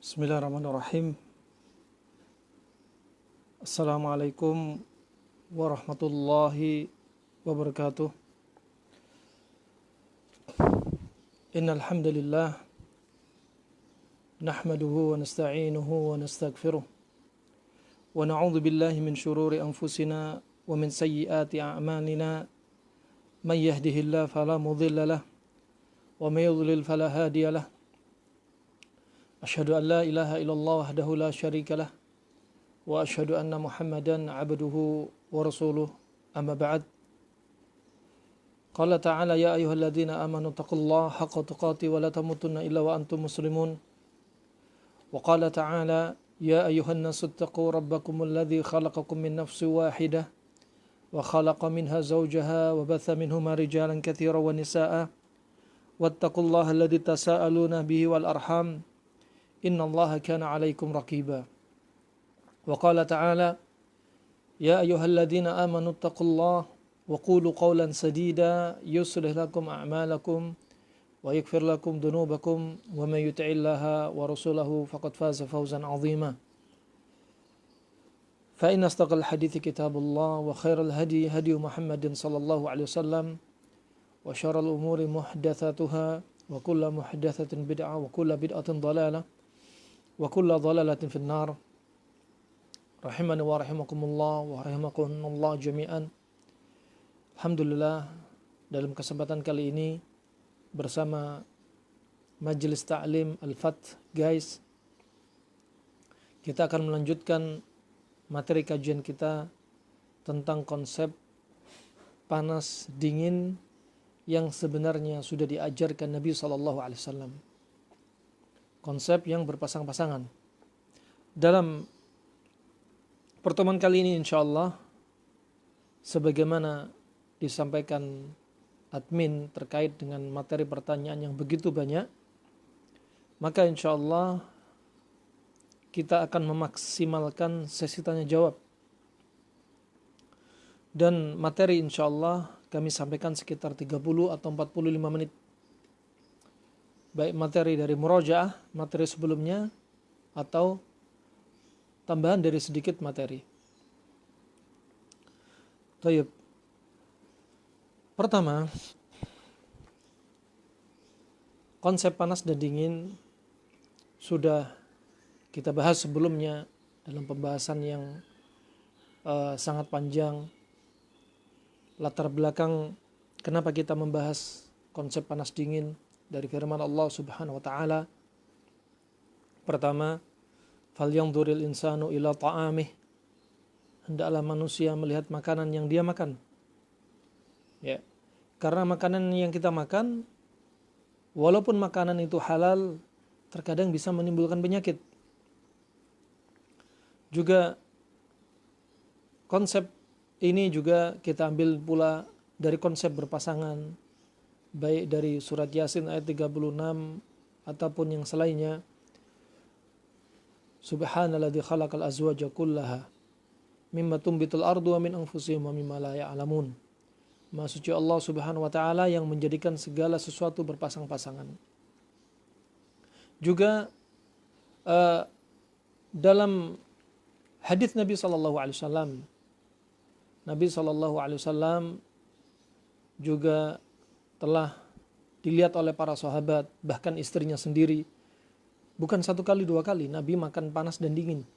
Bismillahirrahmanirrahim. Assalamualaikum warahmatullahi wabarakatuh. Innal hamdalillah nahmaduhu wa nasta'inuhu wa nastaghfiruh wa na'udzu billahi min shururi anfusina wa min sayyiati a'malina. May yahdihillahu fala mudilla lahu wa may yudlil fala hadiya lahu. Asyhadu an la ilaha illallah wahdahu la syarika lah wa asyhadu anna Muhammadan abduhu wa rasuluh, amma ba'd. Qala ta'ala ya ayyuhalladzina amanu taqullaha haqqa tuqatih wa la tamutunna illa wa antum muslimun. Wa qala ta'ala ya ayyuhan nasu ittaqu rabbakumul ladzi khalaqakum min nafsin wahidah wa khalaqa minha zawjaha wa batha minhuma rijalan katsiran wa nisaa'a wattaqullaha alladzi tasaaluna bihi wal arham innallaha kana 'alaikum raqiba. Wa qala ta'ala ya ayyuhalladzina amanu taqullaha wa qulu qawlan sadida yuslih lakum a'malakum wa yaghfir lakum dhunubakum wa may yuti'illaha wa rasulahu faqad faza fawzan 'azima. Fa inna astaqal hadithi kitabullah wa khairal hadi hadi Muhammadin sallallahu alaihi wasallam wa syarrul umuri muhdatsatuha wa kullu muhdatsatin bid'ah wa kullu bid'atin dhalalah wa kullu dhalalatin finnar. Rahimani wa rahimakumullah wa rahimakumullah jami'an. Alhamdulillah, dalam kesempatan kali ini bersama Majelis Ta'lim Al-Fath, guys, kita akan melanjutkan materi kajian kita tentang konsep panas dingin yang sebenarnya sudah diajarkan Nabi SAW. Konsep yang berpasang-pasangan. Dalam pertemuan kali ini insyaallah, sebagaimana disampaikan admin terkait dengan materi pertanyaan yang begitu banyak, maka insyaallah kita akan memaksimalkan sesi tanya jawab. Dan materi insyaallah kami sampaikan sekitar 30 atau 45 menit. Baik materi dari murojaah, materi sebelumnya, atau tambahan dari sedikit materi. Tayyib. Pertama, konsep panas dan dingin sudah kita bahas sebelumnya dalam pembahasan yang sangat panjang. Latar belakang kenapa kita membahas konsep panas dingin dari firman Allah Subhanahu wa taala. Pertama, falyanzuril insanu ila ta'amih. Hendaklah manusia melihat makanan yang dia makan. Ya. Karena makanan yang kita makan, walaupun makanan itu halal, terkadang bisa menimbulkan penyakit. Juga konsep ini juga kita ambil pula dari konsep berpasangan, baik dari surat Yasin ayat 36 ataupun yang selainnya. Subhanalladzi khalaqal azwaja kullaha mimma tumbitul ardu wa min anfusihim wa mimma la ya'lamun. Maha suci Allah Subhanahu wa taala yang menjadikan segala sesuatu berpasang-pasangan. Juga dalam hadis Nabi sallallahu alaihi wasallam, Nabi sallallahu alaihi wasallam juga telah dilihat oleh para sahabat, bahkan istrinya sendiri. Bukan satu kali, dua kali Nabi makan panas dan dingin.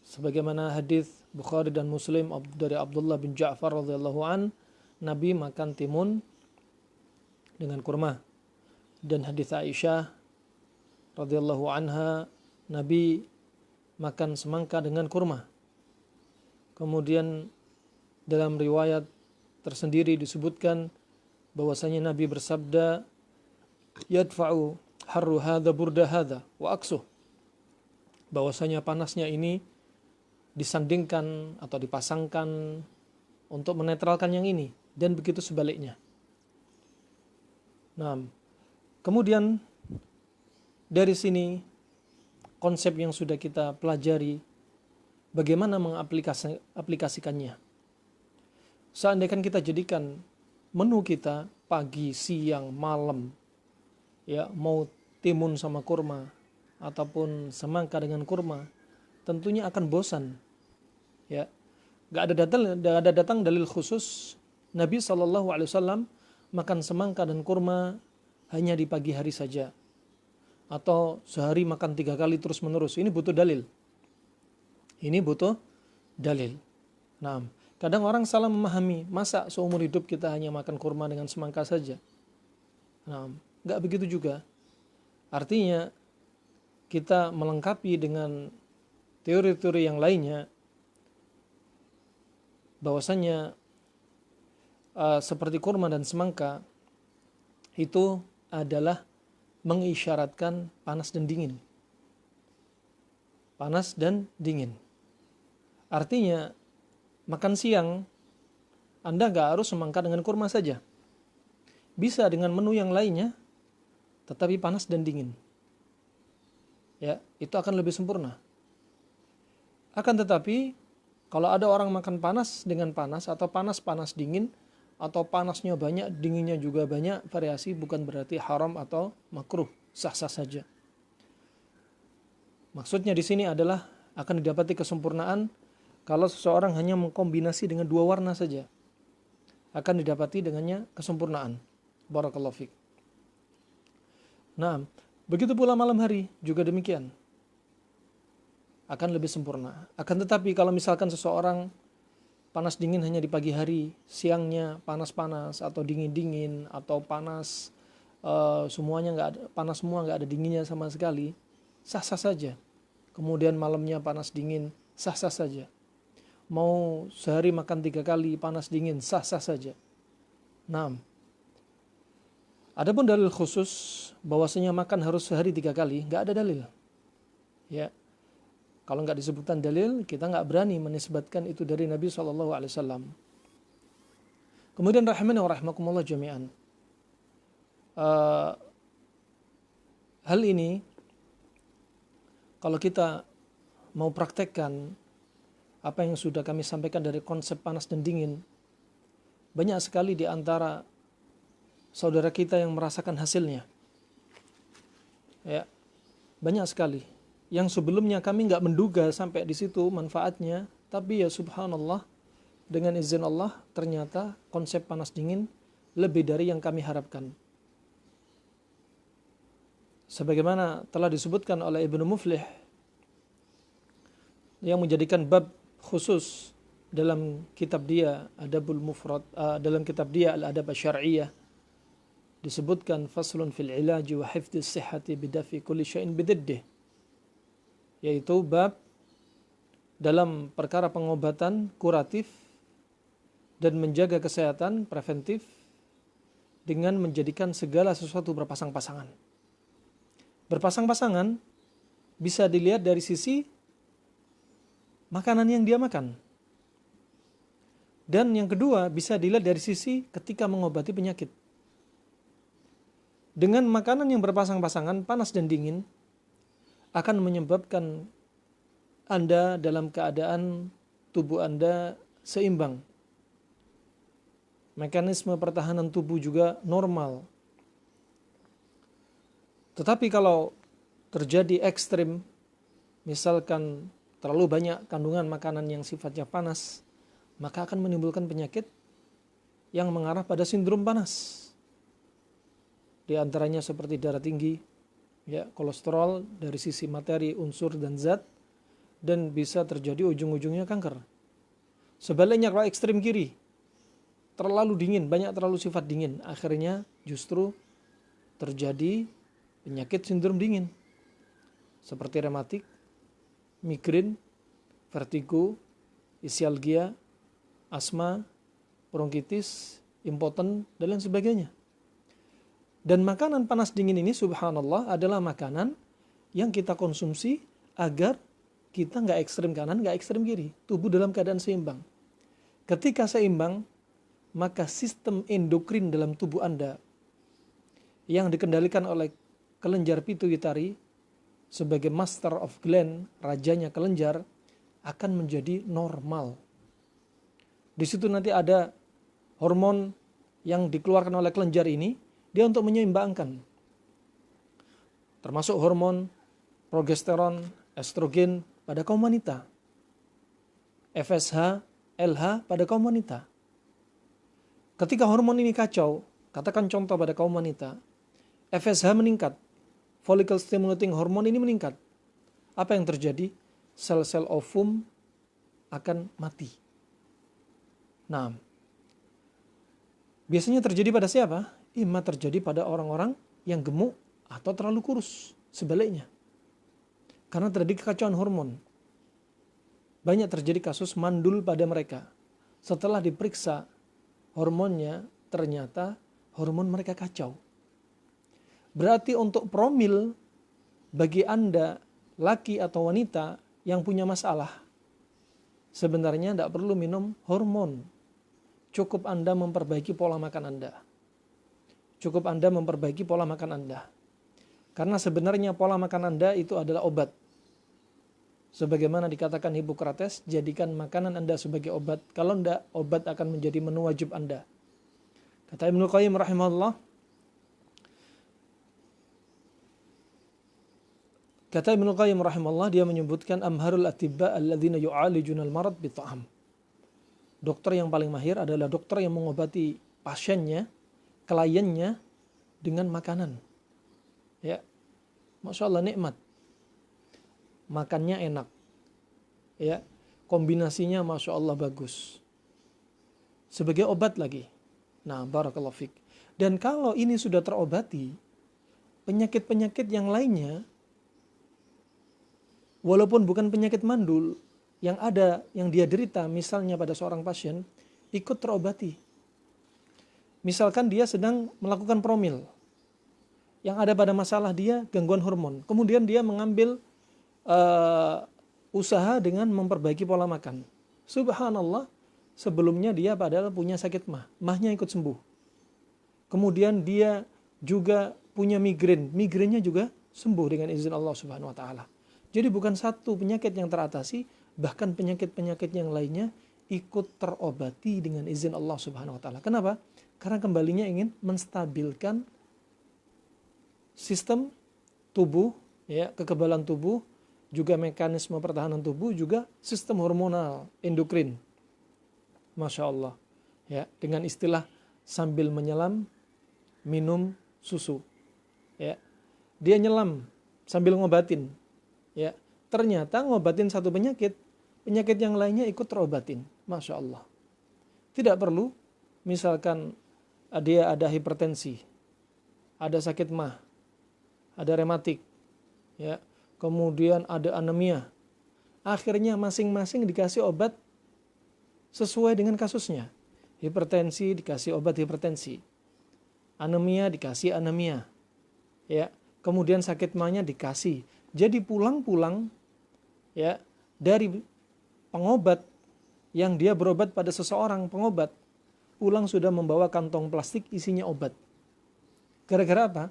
Sebagaimana hadis Bukhari dan Muslim dari Abdullah bin Ja'far radhiyallahu an, Nabi makan timun dengan kurma. Dan hadis Aisyah radhiyallahu anha, Nabi makan semangka dengan kurma. Kemudian dalam riwayat tersendiri disebutkan bahwasanya Nabi bersabda, yadfa'u harru hadza burda hadza wa aksuh. Bahwasanya panasnya ini disandingkan atau dipasangkan untuk menetralkan yang ini, dan begitu sebaliknya. Nah, kemudian dari sini konsep yang sudah kita pelajari, bagaimana mengaplikasikannya. Seandainya kita jadikan menu kita pagi, siang, malam, ya, mau timun sama kurma, ataupun semangka dengan kurma, tentunya akan bosan. Ya, nggak ada datang dalil khusus Nabi SAW makan semangka dan kurma hanya di pagi hari saja, atau sehari makan 3 kali terus menerus. Ini butuh dalil. Nah, kadang orang salah memahami, masa seumur hidup kita hanya makan kurma dengan semangka saja? Nah, nggak begitu juga. Artinya kita melengkapi dengan teori-teori yang lainnya, bahwasanya seperti kurma dan semangka itu adalah mengisyaratkan panas dan dingin. Panas dan dingin. Artinya makan siang Anda nggak harus semangka dengan kurma saja. Bisa dengan menu yang lainnya, tetapi panas dan dingin. Ya, itu akan lebih sempurna. Akan tetapi, kalau ada orang makan panas dengan panas, atau panas dingin, atau panasnya banyak, dinginnya juga banyak, variasi bukan berarti haram atau makruh, sah-sah saja. Maksudnya di sini adalah akan didapati kesempurnaan kalau seseorang hanya mengkombinasi dengan 2 warna saja. Akan didapati dengannya kesempurnaan. Barakallahu fiik. Nah, begitu pula malam hari juga demikian. Akan lebih sempurna. Akan tetapi kalau misalkan seseorang panas dingin hanya di pagi hari, siangnya panas-panas atau dingin-dingin, atau panas semuanya nggak ada, panas semua nggak ada dinginnya sama sekali, sah-sah saja. Kemudian malamnya panas dingin, sah-sah saja. Mau sehari makan 3 kali panas dingin, sah-sah saja. Nah, adapun dalil khusus bahwasanya makan harus sehari 3 kali, nggak ada dalil. Ya, kalau nggak disebutkan dalil, kita nggak berani menisbatkan itu dari Nabi SAW. Kemudian rahimani wa rahimakumullah jami'an. Hal ini kalau kita mau praktekkan apa yang sudah kami sampaikan dari konsep panas dan dingin, banyak sekali di antara saudara kita yang merasakan hasilnya. Ya, banyak sekali yang sebelumnya kami nggak menduga sampai di situ manfaatnya, tapi ya subhanallah, dengan izin Allah ternyata konsep panas dingin lebih dari yang kami harapkan. Sebagaimana telah disebutkan oleh Ibnu Muflih yang menjadikan bab khusus dalam kitab dia Adabul Mufrad, dalam kitab dia Al-Adab Asy-Syar'iyyah, disebutkan faslun fil ilaji wa hifdhis sihhati bidafi kulli syai'in bididdih, yaitu bab dalam perkara pengobatan kuratif dan menjaga kesehatan preventif dengan menjadikan segala sesuatu berpasang-pasangan. Berpasang-pasangan bisa dilihat dari sisi makanan yang dia makan. Dan yang kedua bisa dilihat dari sisi ketika mengobati penyakit. Dengan makanan yang berpasang-pasangan, panas dan dingin, akan menyebabkan Anda dalam keadaan tubuh Anda seimbang. Mekanisme pertahanan tubuh juga normal. Tetapi kalau terjadi ekstrim, misalkan terlalu banyak kandungan makanan yang sifatnya panas, maka akan menimbulkan penyakit yang mengarah pada sindrom panas. Di antaranya seperti darah tinggi, ya, kolesterol dari sisi materi, unsur dan zat, dan bisa terjadi ujung-ujungnya kanker. Sebaliknya kalau ekstrim kiri, terlalu dingin, banyak terlalu sifat dingin, akhirnya justru terjadi penyakit sindrom dingin seperti rematik, migren, vertigo, isialgia, asma, bronkitis, impoten, dan lain sebagainya. Dan makanan panas dingin ini subhanallah adalah makanan yang kita konsumsi agar kita nggak ekstrem kanan, nggak ekstrem kiri. Tubuh dalam keadaan seimbang. Ketika seimbang, maka sistem endokrin dalam tubuh Anda yang dikendalikan oleh kelenjar pituitari sebagai master of gland, rajanya kelenjar, akan menjadi normal. Di situ nanti ada hormon yang dikeluarkan oleh kelenjar ini, dia untuk menyeimbangkan. Termasuk hormon progesteron, estrogen pada kaum wanita, FSH, LH pada kaum wanita. Ketika hormon ini kacau, katakan contoh pada kaum wanita, FSH meningkat, follicle stimulating hormone ini meningkat. Apa yang terjadi? Sel-sel ovum akan mati. Nah, biasanya terjadi pada siapa? Ima terjadi pada orang-orang yang gemuk atau terlalu kurus. Sebaliknya, karena terjadi kekacauan hormon. Banyak terjadi kasus mandul pada mereka. Setelah diperiksa hormonnya, ternyata hormon mereka kacau. Berarti untuk promil bagi Anda, laki atau wanita yang punya masalah, sebenarnya tidak perlu minum hormon. Cukup Anda memperbaiki pola makan Anda. Cukup Anda memperbaiki pola makan Anda. Karena sebenarnya pola makan Anda itu adalah obat. Sebagaimana dikatakan Hippocrates, jadikan makanan Anda sebagai obat. Kalau tidak, obat akan menjadi menu wajib Anda. Kata Ibnu Qayyim rahimahullah, dia menyebutkan amharul atibba alladzina yu'alijunal marad bit'am. Dokter yang paling mahir adalah dokter yang mengobati pasiennya, kliennya dengan makanan. Ya, Masya Allah, nikmat. Makannya enak, ya, kombinasinya Masya Allah bagus, sebagai obat lagi. Nah, barakallahu fik. Dan kalau ini sudah terobati, penyakit-penyakit yang lainnya, walaupun bukan penyakit mandul, yang ada, yang dia derita, misalnya pada seorang pasien, ikut terobati. Misalkan dia sedang melakukan promil, yang ada pada masalah dia gangguan hormon, kemudian dia mengambil usaha dengan memperbaiki pola makan. Subhanallah, sebelumnya dia padahal punya sakit mahnya ikut sembuh. Kemudian dia juga punya migrennya juga sembuh dengan izin Allah Subhanahu wa taala. Jadi bukan satu penyakit yang teratasi, bahkan penyakit-penyakit yang lainnya ikut terobati dengan izin Allah Subhanahu wa taala. Kenapa? Karena kembalinya ingin menstabilkan sistem tubuh, ya, kekebalan tubuh, juga mekanisme pertahanan tubuh, juga sistem hormonal, endokrin. Masya Allah. Ya, dengan istilah sambil menyelam, minum susu. Ya, dia nyelam sambil ngobatin. Ya, ternyata ngobatin satu penyakit yang lainnya ikut terobatin. Masya Allah. Tidak perlu, misalkan dia ada hipertensi, ada sakit mah, ada rematik, ya, kemudian ada anemia. Akhirnya masing-masing dikasih obat sesuai dengan kasusnya. Hipertensi dikasih obat hipertensi. Anemia dikasih anemia. Ya, kemudian sakit mahnya dikasih. Jadi pulang-pulang, ya, dari pengobat yang dia berobat pada seseorang, pengobat pulang sudah membawa kantong plastik isinya obat. Gara-gara apa?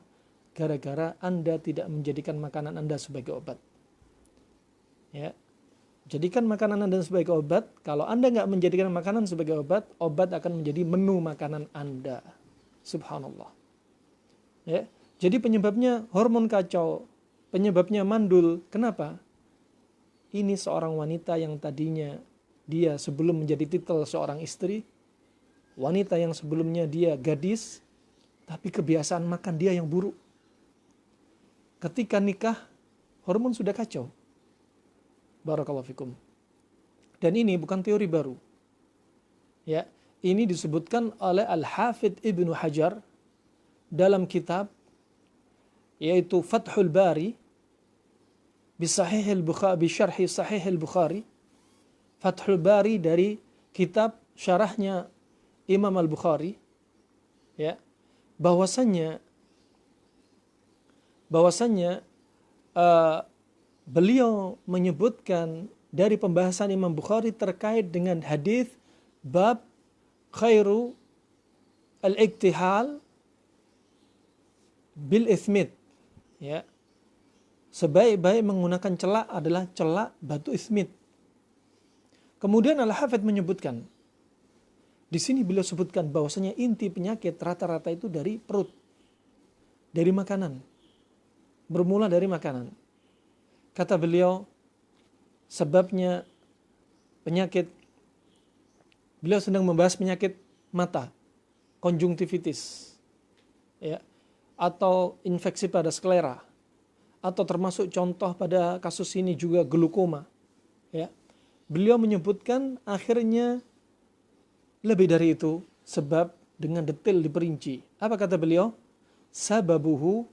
Gara-gara Anda tidak menjadikan makanan Anda sebagai obat. Ya, jadikan makanan Anda sebagai obat. Kalau Anda nggak menjadikan makanan sebagai obat, obat akan menjadi menu makanan Anda. Subhanallah. Ya, jadi penyebabnya hormon kacau, penyebabnya mandul. Kenapa? Ini seorang wanita yang tadinya dia sebelum menjadi titel seorang istri, wanita yang sebelumnya dia gadis, tapi kebiasaan makan dia yang buruk. Ketika nikah, hormon sudah kacau. Barakallahu fikum. Dan ini bukan teori baru. Ya, ini disebutkan oleh Al-Hafidh Ibnu Hajar dalam kitab yaitu Fathul Bari bi syarhi Sahih Al-Bukhari. Fathul Bari dari kitab syarahnya Imam Al-Bukhari, ya, bahwasannya beliau menyebutkan dari pembahasan Imam Bukhari terkait dengan hadis bab khairu al-iktihal bil ismit, ya, sebaik-baik menggunakan celak adalah celak batu ismit. Kemudian Al-Hafidh menyebutkan, di sini beliau sebutkan bahwasanya inti penyakit rata-rata itu dari perut, dari makanan. Bermula dari makanan. Kata beliau, sebabnya penyakit, beliau sedang membahas penyakit mata, konjungtivitis, ya, atau infeksi pada sklera, atau termasuk contoh pada kasus ini juga glaukoma, ya. Beliau menyebutkan akhirnya lebih dari itu, sebab dengan detail diperinci. Apa kata beliau? Sababuhu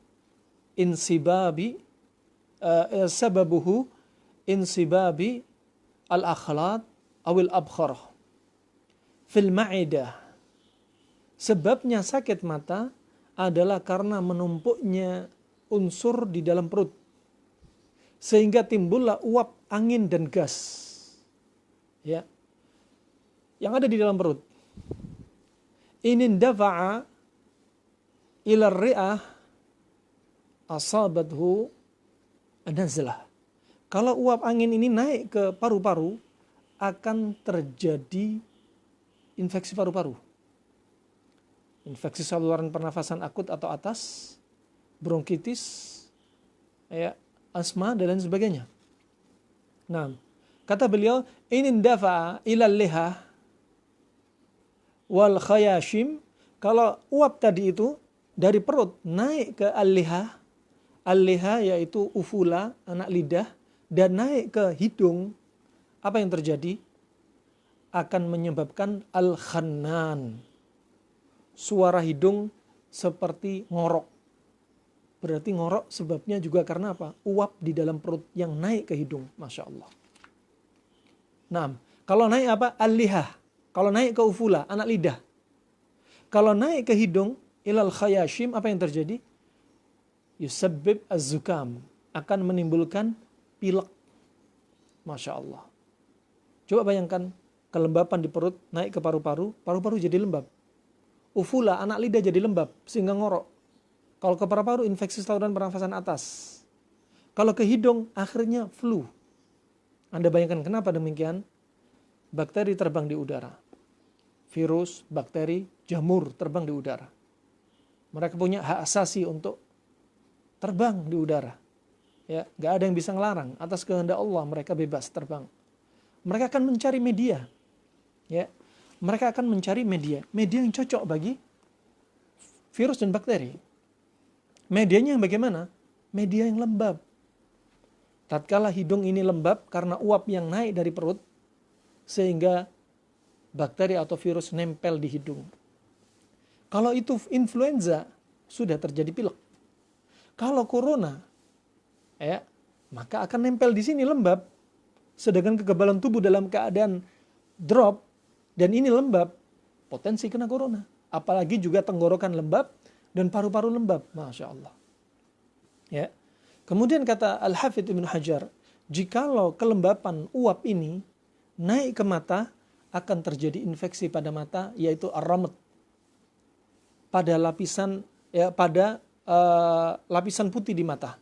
insibabi al-akhlat awil abkhar fil ma'idah. Sebabnya sakit mata adalah karena menumpuknya unsur di dalam perut, sehingga timbullah uap angin dan gas, ya, yang ada di dalam perut. Inin dafa'a ila ri'ah asabathu nazlah. Kalau uap angin ini naik ke paru-paru, akan terjadi infeksi paru-paru, infeksi saluran pernafasan akut atau atas, bronkitis, ya, asma dan lain sebagainya. Nah, kata beliau, inin dafa'a ila liha wal khayashim. Kalau uap tadi itu dari perut naik ke al-liha, al-liha yaitu ufula, anak lidah, dan naik ke hidung, apa yang terjadi? Akan menyebabkan al-khannan, suara hidung seperti ngorok. Berarti ngorok sebabnya juga karena apa? Uap di dalam perut yang naik ke hidung. Masya Allah. Nah, kalau naik apa? Al-liha. Kalau naik ke ufula, anak lidah. Kalau naik ke hidung, ilal khayashim, apa yang terjadi? Yusabbib az-zukam, akan menimbulkan pilek. Masya Allah. Coba bayangkan, kelembapan di perut naik ke paru-paru, paru-paru jadi lembab. Ufula, anak lidah jadi lembab sehingga ngorok. Kalau ke paru-paru, infeksi saluran pernafasan atas. Kalau ke hidung, akhirnya flu. Anda bayangkan kenapa demikian? Bakteri terbang di udara. Virus, bakteri, jamur terbang di udara. Mereka punya hak asasi untuk terbang di udara. Ya, gak ada yang bisa ngelarang. Atas kehendak Allah mereka bebas terbang. Mereka akan mencari media. Ya, mereka akan mencari media yang cocok bagi virus dan bakteri. Medianya yang bagaimana? Media yang lembab. Tatkala hidung ini lembab karena uap yang naik dari perut, sehingga bakteri atau virus nempel di hidung. Kalau itu influenza, sudah terjadi pilek. Kalau corona, ya, maka akan nempel di sini lembab. Sedangkan kekebalan tubuh dalam keadaan drop, dan ini lembab, potensi kena corona. Apalagi juga tenggorokan lembab dan paru-paru lembab. Masya Allah. Ya. Kemudian kata Al-Hafidh Ibn Hajar, jikalau kelembapan uap ini naik ke mata, akan terjadi infeksi pada mata, yaitu ar-ramat. Pada lapisan, ya, pada lapisan putih di mata.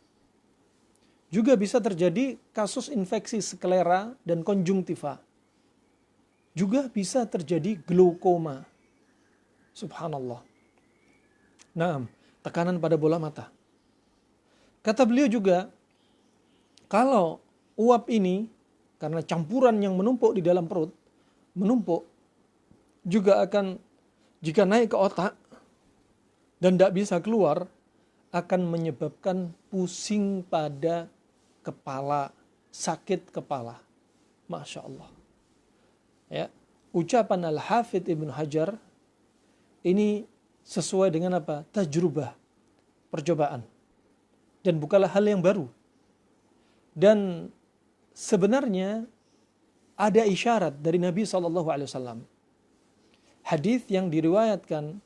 Juga bisa terjadi kasus infeksi sklera dan konjungtiva. Juga bisa terjadi glaukoma. Subhanallah. Nah, tekanan pada bola mata. Kata beliau juga, kalau uap ini, karena campuran yang menumpuk di dalam perut, menumpuk, juga akan, jika naik ke otak, dan tidak bisa keluar, akan menyebabkan pusing pada kepala, sakit kepala. Masya Allah. Ya, ucapan Al-Hafidh Ibn Hajar, ini sesuai dengan apa? Tajrubah, percobaan. Dan bukanlah hal yang baru. Dan sebenarnya ada isyarat dari Nabi SAW. Hadis yang diriwayatkan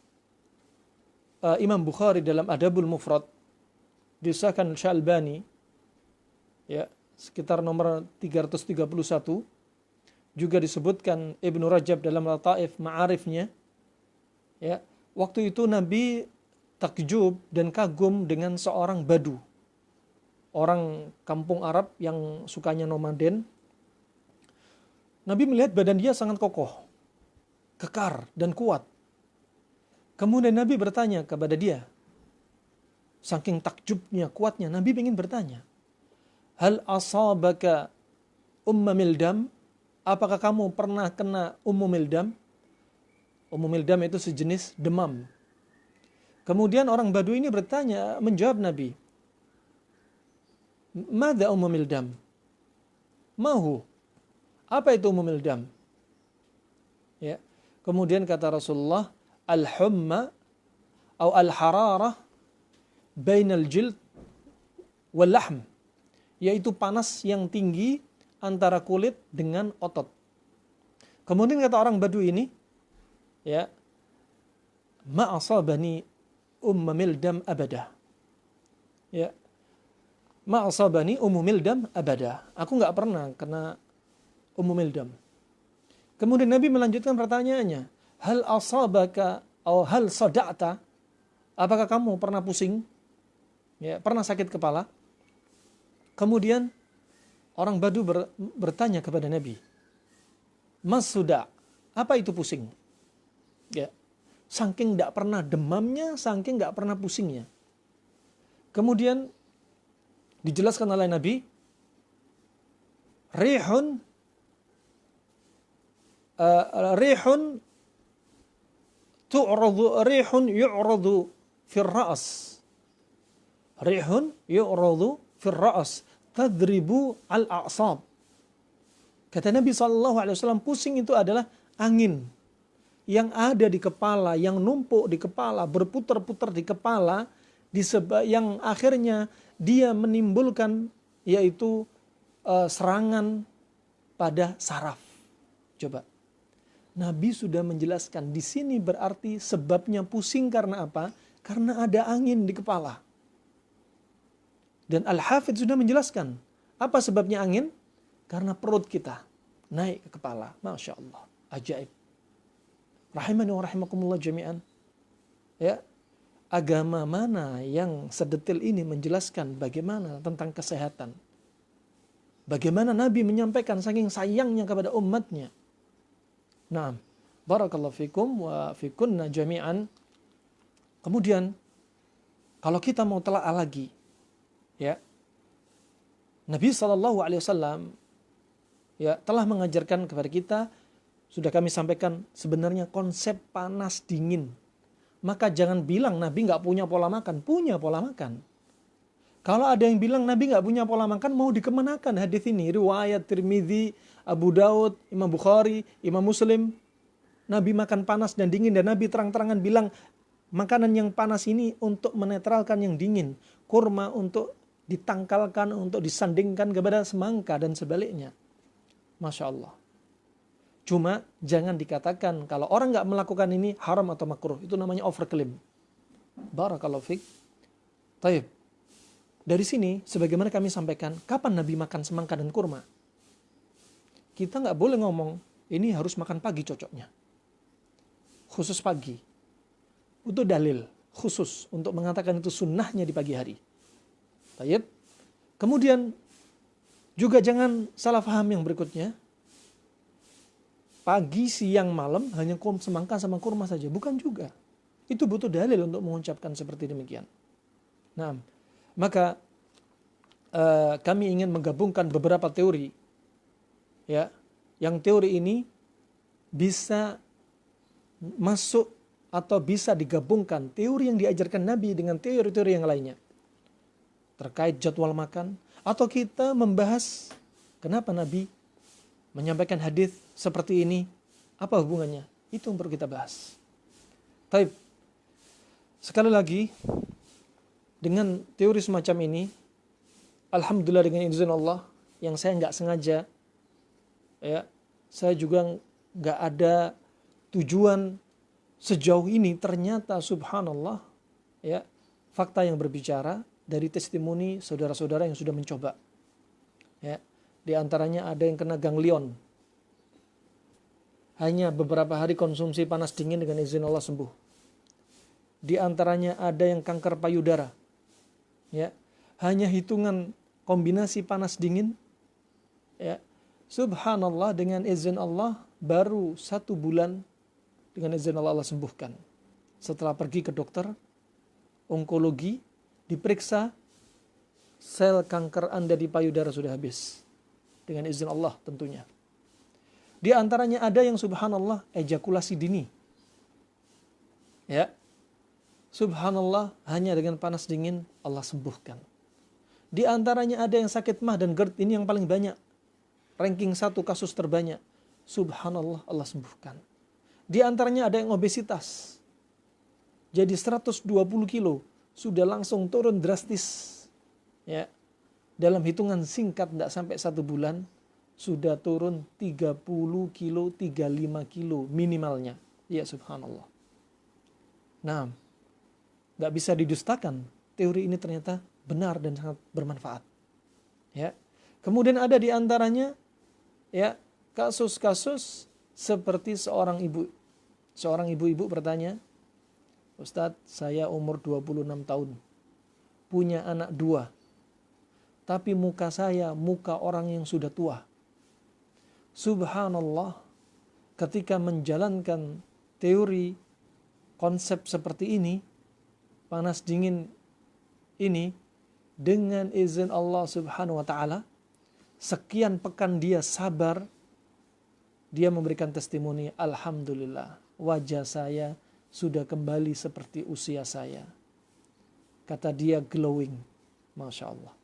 Imam Bukhari dalam Adabul Mufrad, disahkan Syalbani, ya, sekitar nomor 331, juga disebutkan Ibnu Rajab dalam Lataif Ma'arifnya. Ya, waktu itu Nabi takjub dan kagum dengan seorang badu, orang kampung Arab yang sukanya nomaden. Nabi melihat badan dia sangat kokoh, kekar dan kuat. Kemudian Nabi bertanya kepada dia, saking takjubnya, kuatnya, Nabi ingin bertanya, hal asabaka umma mildam, apakah kamu pernah kena ummu mildam? Ummu mildam itu sejenis demam. Kemudian orang Badui ini bertanya, menjawab Nabi, "Madza ummu mildam?" Mahu. Apa itu ummu mildam? Ya. Kemudian kata Rasulullah, al-humma atau al-hararah bainal jild wal lahm, yaitu panas yang tinggi antara kulit dengan otot. Kemudian kata orang Badui ini, ya, ma asabani ummu mildam abada. Ya. Ma asabani ummu mildam abada. Aku enggak pernah kena ummu mildam. Kemudian Nabi melanjutkan pertanyaannya, hal asabaka atau hal sada'ta? Apakah kamu pernah pusing? Ya, pernah sakit kepala? Kemudian orang Badu bertanya kepada Nabi, Mas suda, apa itu pusing? Ya, saking enggak pernah demamnya, saking enggak pernah pusingnya. Kemudian dijelaskan oleh Nabi, rihun yu'radu fir ra's. Rihun yu'radu fir ra's tadribu al-a'sab. Kata Nabi SAW, pusing itu adalah angin yang ada di kepala, yang numpuk di kepala, berputar-putar di kepala, yang akhirnya dia menimbulkan yaitu serangan pada saraf. Coba. Nabi sudah menjelaskan di sini berarti sebabnya pusing karena apa? Karena ada angin di kepala. Dan Al-Hafidz sudah menjelaskan apa sebabnya angin? Karena perut kita naik ke kepala. Masya Allah, ajaib. Rahimani wa rahimakumullah jami'an. Ya, agama mana yang sedetil ini menjelaskan bagaimana tentang kesehatan? Bagaimana Nabi menyampaikan saking sayangnya kepada umatnya. Nah, barakallahu fikum wa fikunna jami'an. Kemudian, kalau kita mau telaah lagi, ya, Nabi SAW ya, telah mengajarkan kepada kita, sudah kami sampaikan sebenarnya konsep panas dingin. Maka jangan bilang Nabi nggak punya pola makan, punya pola makan. Kalau ada yang bilang Nabi nggak punya pola makan, mau dikemanakan hadis ini? Riwayat Tirmidzi, Abu Daud, Imam Bukhari, Imam Muslim. Nabi makan panas dan dingin, dan Nabi terang-terangan bilang makanan yang panas ini untuk menetralkan yang dingin. Kurma untuk ditangkalkan, untuk disandingkan kepada semangka dan sebaliknya. Masya Allah. Cuma jangan dikatakan kalau orang nggak melakukan ini haram atau makruh. Itu namanya overclaim. Barakallahu fiik. Taib. Dari sini, sebagaimana kami sampaikan, kapan Nabi makan semangka dan kurma? Kita nggak boleh ngomong, ini harus makan pagi cocoknya. Khusus pagi. Itu dalil khusus untuk mengatakan itu sunnahnya di pagi hari. Taib. Kemudian, juga jangan salah paham yang berikutnya. Pagi, siang, malam hanya semangka sama kurma saja. Bukan juga. Itu butuh dalil untuk mengucapkan seperti demikian. Nah, maka kami ingin menggabungkan beberapa teori, ya, yang teori ini bisa masuk atau bisa digabungkan teori yang diajarkan Nabi dengan teori-teori yang lainnya terkait jadwal makan, atau kita membahas kenapa Nabi menyampaikan hadis seperti ini, apa hubungannya? Itu yang perlu kita bahas. Taib. Sekali lagi, dengan teori semacam ini, alhamdulillah dengan izin Allah, yang saya nggak sengaja, ya, saya juga nggak ada tujuan sejauh ini, ternyata subhanallah, ya, fakta yang berbicara dari testimoni saudara-saudara yang sudah mencoba. Ya, di antaranya ada yang kena ganglion. Hanya beberapa hari konsumsi panas dingin dengan izin Allah sembuh. Di antaranya ada yang kanker payudara. Ya, hanya hitungan kombinasi panas dingin, ya, subhanallah dengan izin Allah baru 1 bulan dengan izin Allah sembuhkan. Setelah pergi ke dokter onkologi, diperiksa sel kanker Anda di payudara sudah habis. Dengan izin Allah tentunya. Di antaranya ada yang subhanallah ejakulasi dini. Ya. Subhanallah hanya dengan panas dingin Allah sembuhkan. Di antaranya ada yang sakit mah dan GERD, ini yang paling banyak. Ranking 1 kasus terbanyak. Subhanallah Allah sembuhkan. Di antaranya ada yang obesitas. Jadi 120 kilo sudah langsung turun drastis. Ya. Dalam hitungan singkat tidak sampai 1 bulan sudah turun 30 kilo, 35 kilo minimalnya. Ya subhanallah. Nah, nggak bisa didustakan. Teori ini ternyata benar dan sangat bermanfaat. Ya. Kemudian ada di antaranya ya kasus-kasus seperti seorang ibu-ibu bertanya, Ustadz, saya umur 26 tahun, punya anak 2, tapi muka saya muka orang yang sudah tua. Subhanallah, ketika menjalankan teori konsep seperti ini, panas dingin ini, dengan izin Allah subhanahu wa ta'ala, sekian pekan dia sabar, dia memberikan testimoni, alhamdulillah, wajah saya sudah kembali seperti usia saya. Kata dia glowing, Masya Allah.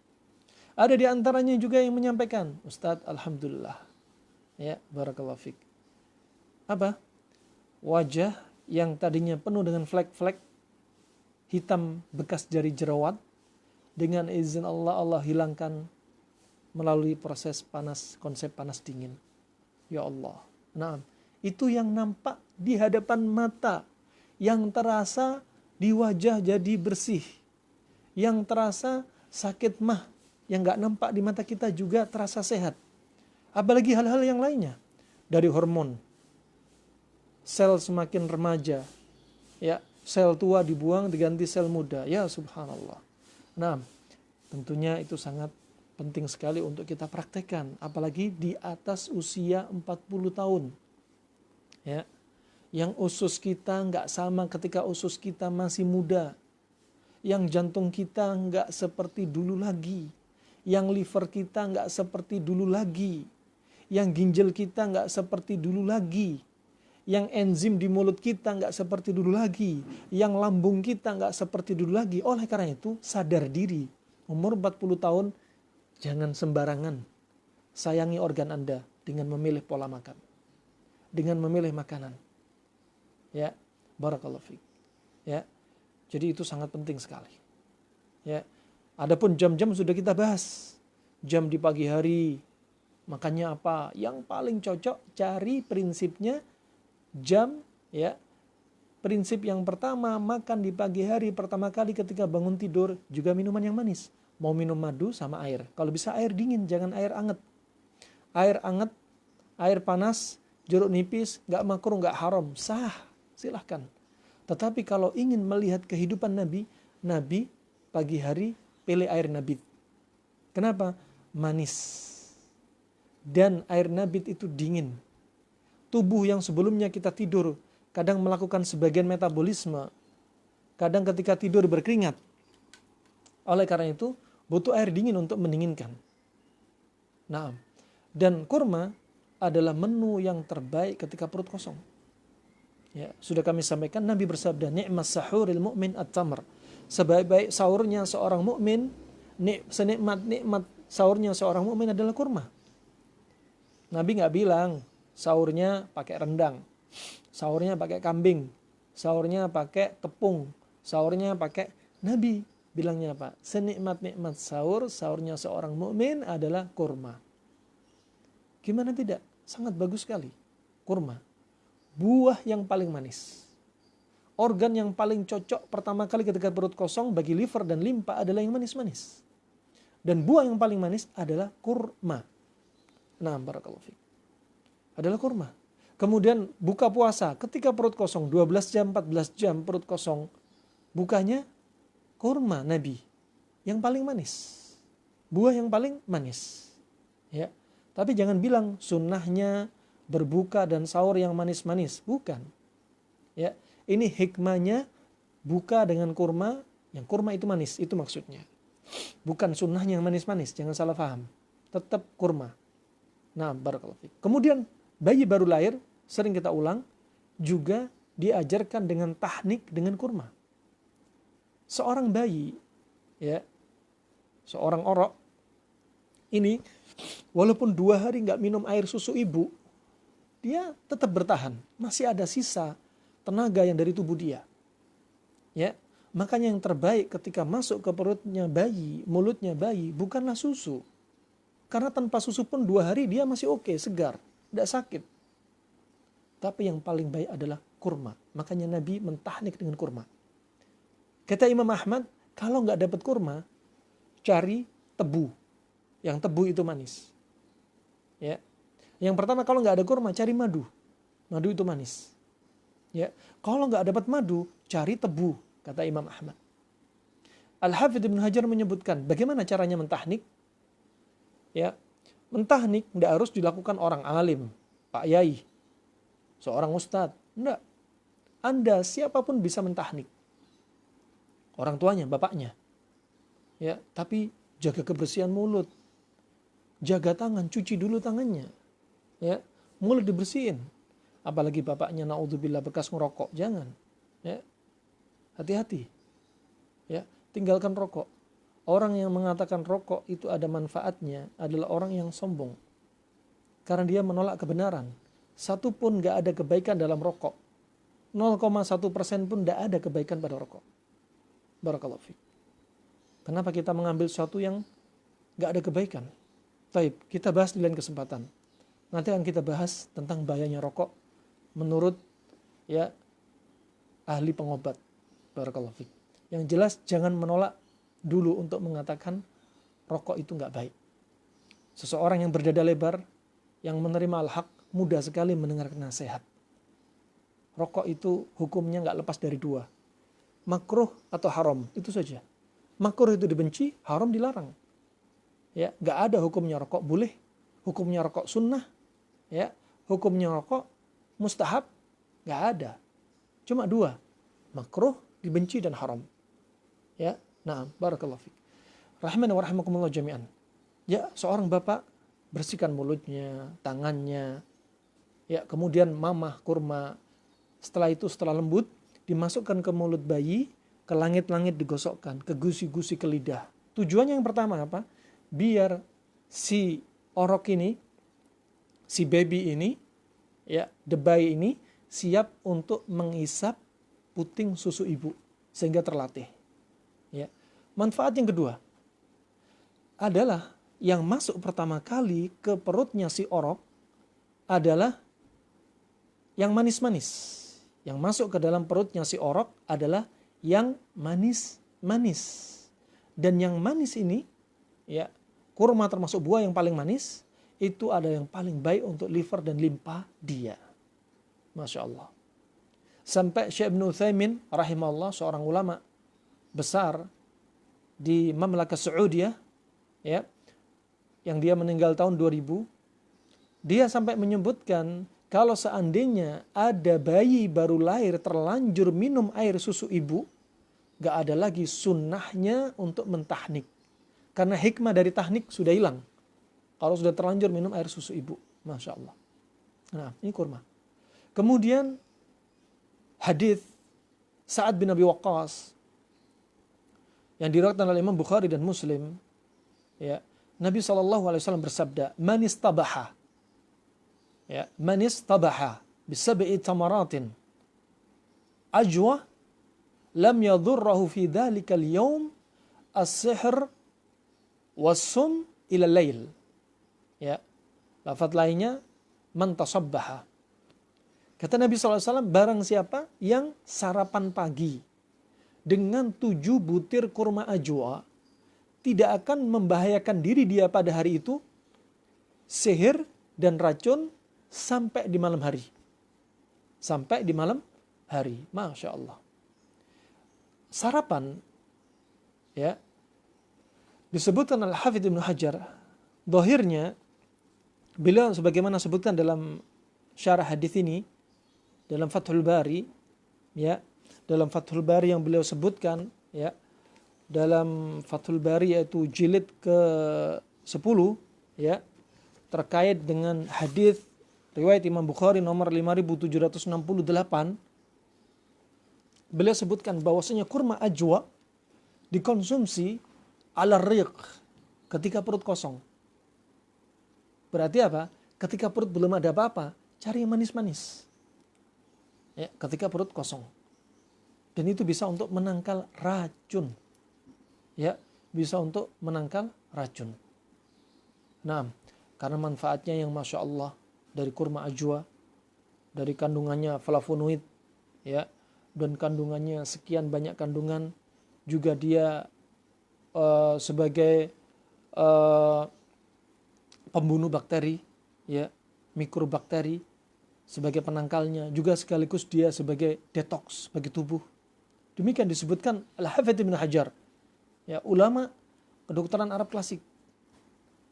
Ada di antaranya juga yang menyampaikan, Ustadz, alhamdulillah. Ya, barakallahu fiqh. Apa? Wajah yang tadinya penuh dengan flek-flek hitam bekas jari jerawat, dengan izin Allah, Allah hilangkan melalui proses konsep panas dingin. Ya Allah. Nah, itu yang nampak di hadapan mata, yang terasa di wajah jadi bersih, yang terasa sakit mah, yang gak nampak di mata kita juga terasa sehat. Apalagi hal-hal yang lainnya. Dari hormon, sel semakin remaja, ya, sel tua dibuang diganti sel muda. Ya subhanallah. Nah, tentunya itu sangat penting sekali untuk kita praktekkan, apalagi di atas usia 40 tahun. Ya. Yang usus kita nggak sama ketika usus kita masih muda. Yang jantung kita nggak seperti dulu lagi. Yang liver kita nggak seperti dulu lagi. Yang ginjal kita nggak seperti dulu lagi. Yang enzim di mulut kita nggak seperti dulu lagi. Yang lambung kita nggak seperti dulu lagi. Oleh karena itu, sadar diri. Umur 40 tahun, jangan sembarangan sayangi organ Anda dengan memilih pola makan. Dengan memilih makanan. Ya, barakallahu fiik. Ya. Jadi itu sangat penting sekali. Ya. Adapun jam-jam sudah kita bahas. Jam di pagi hari, makannya apa? Yang paling cocok cari prinsipnya jam, ya. Prinsip yang pertama, makan di pagi hari pertama kali ketika bangun tidur, juga minuman yang manis. Mau minum madu sama air. Kalau bisa air dingin, jangan air anget. Air anget, air panas, jeruk nipis, gak makruh, gak haram, sah, silahkan. Tetapi kalau ingin melihat kehidupan Nabi pagi hari pilih air nabit. Kenapa? Manis. Dan air nabit itu dingin. Tubuh yang sebelumnya kita tidur kadang melakukan sebagian metabolisme. Kadang ketika tidur berkeringat. Oleh karena itu, butuh air dingin untuk mendinginkan. Nah, dan kurma adalah menu yang terbaik ketika perut kosong. Ya, sudah kami sampaikan, Nabi bersabda, "Ni'mas sahuril mu'min at-tamr." Sebaik-baik sahurnya seorang mukmin, senikmat-nikmat sahurnya seorang mukmin adalah kurma. Nabi nggak bilang sahurnya pakai rendang, sahurnya pakai kambing, sahurnya pakai tepung, sahurnya pakai. Nabi bilangnya apa? Senikmat-nikmat sahurnya seorang mukmin adalah kurma. Gimana tidak? Sangat bagus sekali. Kurma. Buah yang paling manis. Organ yang paling cocok pertama kali ketika perut kosong bagi liver dan limpa adalah yang manis-manis. Dan buah yang paling manis adalah kurma. Nah, barakallahu fiik. Adalah kurma. Kemudian buka puasa ketika perut kosong 12 jam, 14 jam perut kosong. Bukanya kurma Nabi yang paling manis. Buah yang paling manis. Ya. Tapi jangan bilang sunnahnya berbuka dan sahur yang manis-manis. Bukan. Ya, ini hikmahnya buka dengan kurma, yang kurma itu manis, itu maksudnya. Bukan sunnahnya yang manis-manis, jangan salah paham. Tetap kurma. Nah, barakallahu fiik. Kemudian bayi baru lahir, sering kita ulang, juga diajarkan dengan tahnik dengan kurma. Seorang bayi, ya, seorang orok, ini walaupun 2 hari nggak minum air susu ibu, dia tetap bertahan. Masih ada sisa tenaga yang dari tubuh dia. Ya, makanya yang terbaik ketika masuk ke perutnya bayi, mulutnya bayi, bukanlah susu. Karena tanpa susu pun 2 hari dia masih oke, segar, tidak sakit. Tapi yang paling baik adalah kurma. Makanya Nabi mentahnik dengan kurma. Kata Imam Ahmad, kalau nggak dapat kurma, cari tebu. Yang tebu itu manis. Ya. Yang pertama, kalau nggak ada kurma, cari madu. Madu itu manis. Ya. Kalau nggak dapat madu, cari tebu, kata Imam Ahmad. Al-Hafidz Ibnu Hajar menyebutkan bagaimana caranya mentahnik. Ya, mentahnik tidak harus dilakukan orang alim, Pak Yai, seorang ustadz. Tidak. Anda siapapun bisa mentahnik. Orang tuanya, bapaknya. Ya, tapi jaga kebersihan mulut. Jaga tangan, cuci dulu tangannya. Ya, mulut dibersihin. Apalagi bapaknya naudzubillah bekas ngerokok, jangan. Ya. Hati-hati. Ya, tinggalkan rokok. Orang yang mengatakan rokok itu ada manfaatnya adalah orang yang sombong. Karena dia menolak kebenaran. Satu pun gak ada kebaikan dalam rokok. 0,1% pun gak ada kebaikan pada rokok. Barakallahu fiik. Kenapa kita mengambil sesuatu yang gak ada kebaikan? Taib, kita bahas di lain kesempatan. Nanti akan kita bahas tentang bahayanya rokok menurut ya ahli pengobat. Barakallahu fiik. Yang jelas jangan menolak dulu untuk mengatakan rokok itu gak baik. Seseorang yang berdada lebar, yang menerima al-haq, mudah sekali mendengarkan nasihat. Rokok itu hukumnya gak lepas dari 2. Makruh atau haram, itu saja. Makruh itu dibenci, haram dilarang. Ya, gak ada hukumnya rokok boleh, hukumnya rokok sunnah, ya, hukumnya rokok mustahab, gak ada. Cuma 2, makruh, dibenci dan haram. Ya, nah, barakallahu fiik. Rahimani wa rahimakumullah jami'an. Ya, seorang bapak bersihkan mulutnya, tangannya, ya, kemudian mamah kurma. Setelah itu, setelah lembut, dimasukkan ke mulut bayi, ke langit-langit digosokkan, ke gusi-gusi ke lidah. Tujuannya yang pertama apa? Biar si orok ini, si baby ini, ya, the bayi ini siap untuk menghisap puting susu ibu sehingga terlatih. Ya. Manfaat yang kedua adalah yang masuk pertama kali ke perutnya si orok adalah yang manis-manis. Yang masuk ke dalam perutnya si orok adalah yang manis-manis. Dan yang manis ini, ya, kurma termasuk buah yang paling manis, itu ada yang paling baik untuk liver dan limpa dia. Masya Allah. Sampai Syekh Ibnu Utsaimin rahimahullah, seorang ulama besar di Mamlakah Saudiyah, ya, yang dia meninggal tahun 2000, dia sampai menyebutkan kalau seandainya ada bayi baru lahir terlanjur minum air susu ibu, gak ada lagi sunnahnya untuk mentahnik. Karena hikmah dari tahnik sudah hilang. Kalau sudah terlanjur minum air susu ibu. Masya Allah. Nah, ini kurma. Kemudian hadis Sa'ad bin Abi Waqqas yang diriwayatkan oleh Imam Bukhari dan Muslim, ya, Nabi SAW bersabda, "Man istabaha." Ya, "Man istabaha bisab'i tamaratin ajwa lam yadhurruhu fi dhalikal yawm as-sihr was-sum ila lail." Ya. Lafaz lainnya man tasabbaha. Kata Nabi SAW, barang siapa yang sarapan pagi dengan 7 butir kurma ajwa, tidak akan membahayakan diri dia pada hari itu, sihir dan racun sampai di malam hari. Sampai di malam hari. Masya Allah. Sarapan, ya, disebutkan Al-Hafidz Ibnu Hajar, zahirnya beliau sebagaimana sebutkan dalam syarah hadis ini, dalam Fathul Bari, ya, dalam Fathul Bari yang beliau sebutkan, ya, dalam Fathul Bari, yaitu jilid ke-10 ya, terkait dengan hadis riwayat Imam Bukhari nomor 5768. Beliau sebutkan bahwasanya kurma ajwa dikonsumsi ala riq, ketika perut kosong. Berarti apa? Ketika perut belum ada apa-apa, cari yang manis-manis. Ya, ketika perut kosong. Dan itu bisa untuk menangkal racun. Ya, bisa untuk menangkal racun. Nah, karena manfaatnya yang Masya Allah dari kurma ajwa, dari kandungannya flavonoid, ya, dan kandungannya sekian banyak kandungan, juga dia sebagai pembunuh bakteri, ya, mikrobakteri, sebagai penangkalnya, juga sekaligus dia sebagai detox bagi tubuh. Demikian disebutkan Al-Hafidz Ibnu Hajar, ya, ulama kedokteran Arab klasik.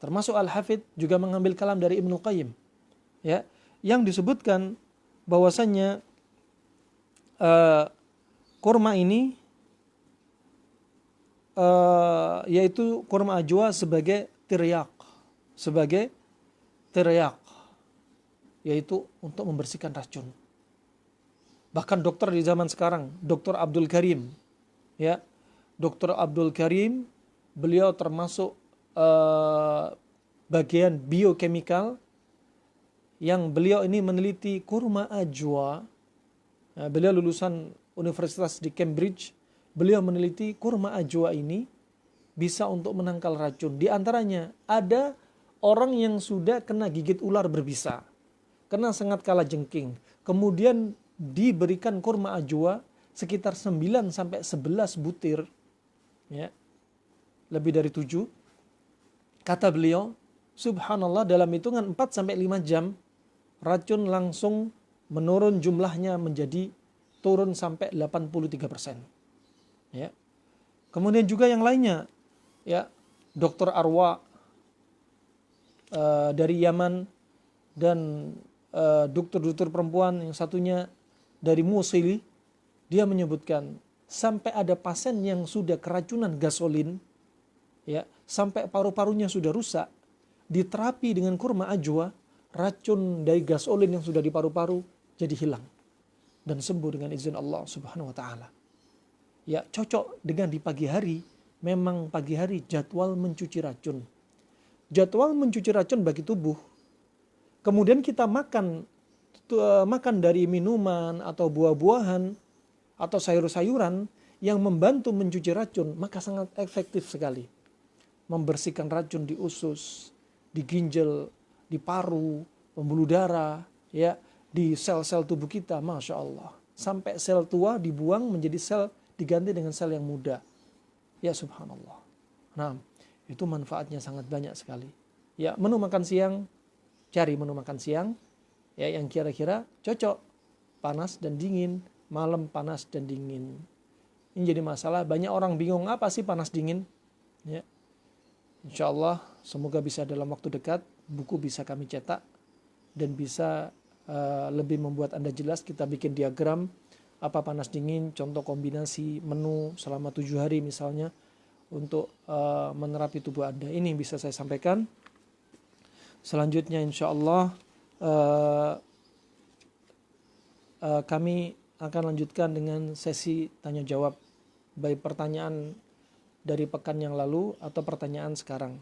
Termasuk Al-Hafidz juga mengambil kalam dari Ibnu Qayyim, ya, yang disebutkan bahwasannya kurma ini yaitu kurma ajwa sebagai tiryak, yaitu untuk membersihkan racun. Bahkan dokter di zaman sekarang, Dr. Abdul Karim, ya, Dr. Abdul Karim, beliau termasuk bagian biokemikal yang beliau ini meneliti kurma ajwa. Beliau lulusan Universitas di Cambridge. Beliau meneliti kurma ajwa ini bisa untuk menangkal racun. Di antaranya ada orang yang sudah kena gigit ular berbisa, kena sengat kalajengking, kemudian diberikan kurma ajwa sekitar 9 sampai 11 butir, ya, lebih dari 7. Kata beliau, subhanallah, dalam hitungan 4 sampai 5 jam racun langsung menurun, jumlahnya menjadi turun sampai 83%. Ya. Kemudian juga yang lainnya, ya, Dr. Arwa dari Yaman, dan dokter-dokter perempuan yang satunya dari Musili, dia menyebutkan sampai ada pasien yang sudah keracunan gasolin, ya, sampai paru-parunya sudah rusak, diterapi dengan kurma ajwa, racun dari gasolin yang sudah di paru-paru jadi hilang dan sembuh dengan izin Allah Subhanahu wa taala. Ya, cocok dengan di pagi hari. Memang pagi hari jadwal mencuci racun. Jadwal mencuci racun bagi tubuh. Kemudian kita makan dari minuman atau buah-buahan atau sayur-sayuran yang membantu mencuci racun, maka sangat efektif sekali membersihkan racun di usus, di ginjal, di paru, pembuluh darah, ya, di sel-sel tubuh kita. Masya Allah, sampai sel tua dibuang menjadi sel, diganti dengan sel yang muda. Ya subhanallah. Nah, itu manfaatnya sangat banyak sekali. Ya, menu makan siang, cari menu makan siang, ya, yang kira-kira cocok, panas dan dingin, malam panas dan dingin. Ini jadi masalah, banyak orang bingung apa sih panas dingin. Ya, insya Allah semoga bisa dalam waktu dekat buku bisa kami cetak dan bisa lebih membuat Anda jelas. Kita bikin diagram apa panas dingin, contoh kombinasi menu selama 7 hari misalnya untuk menerapi tubuh Anda. Ini bisa saya sampaikan. Selanjutnya insya Allah kami akan lanjutkan dengan sesi tanya jawab, baik pertanyaan dari pekan yang lalu atau pertanyaan sekarang.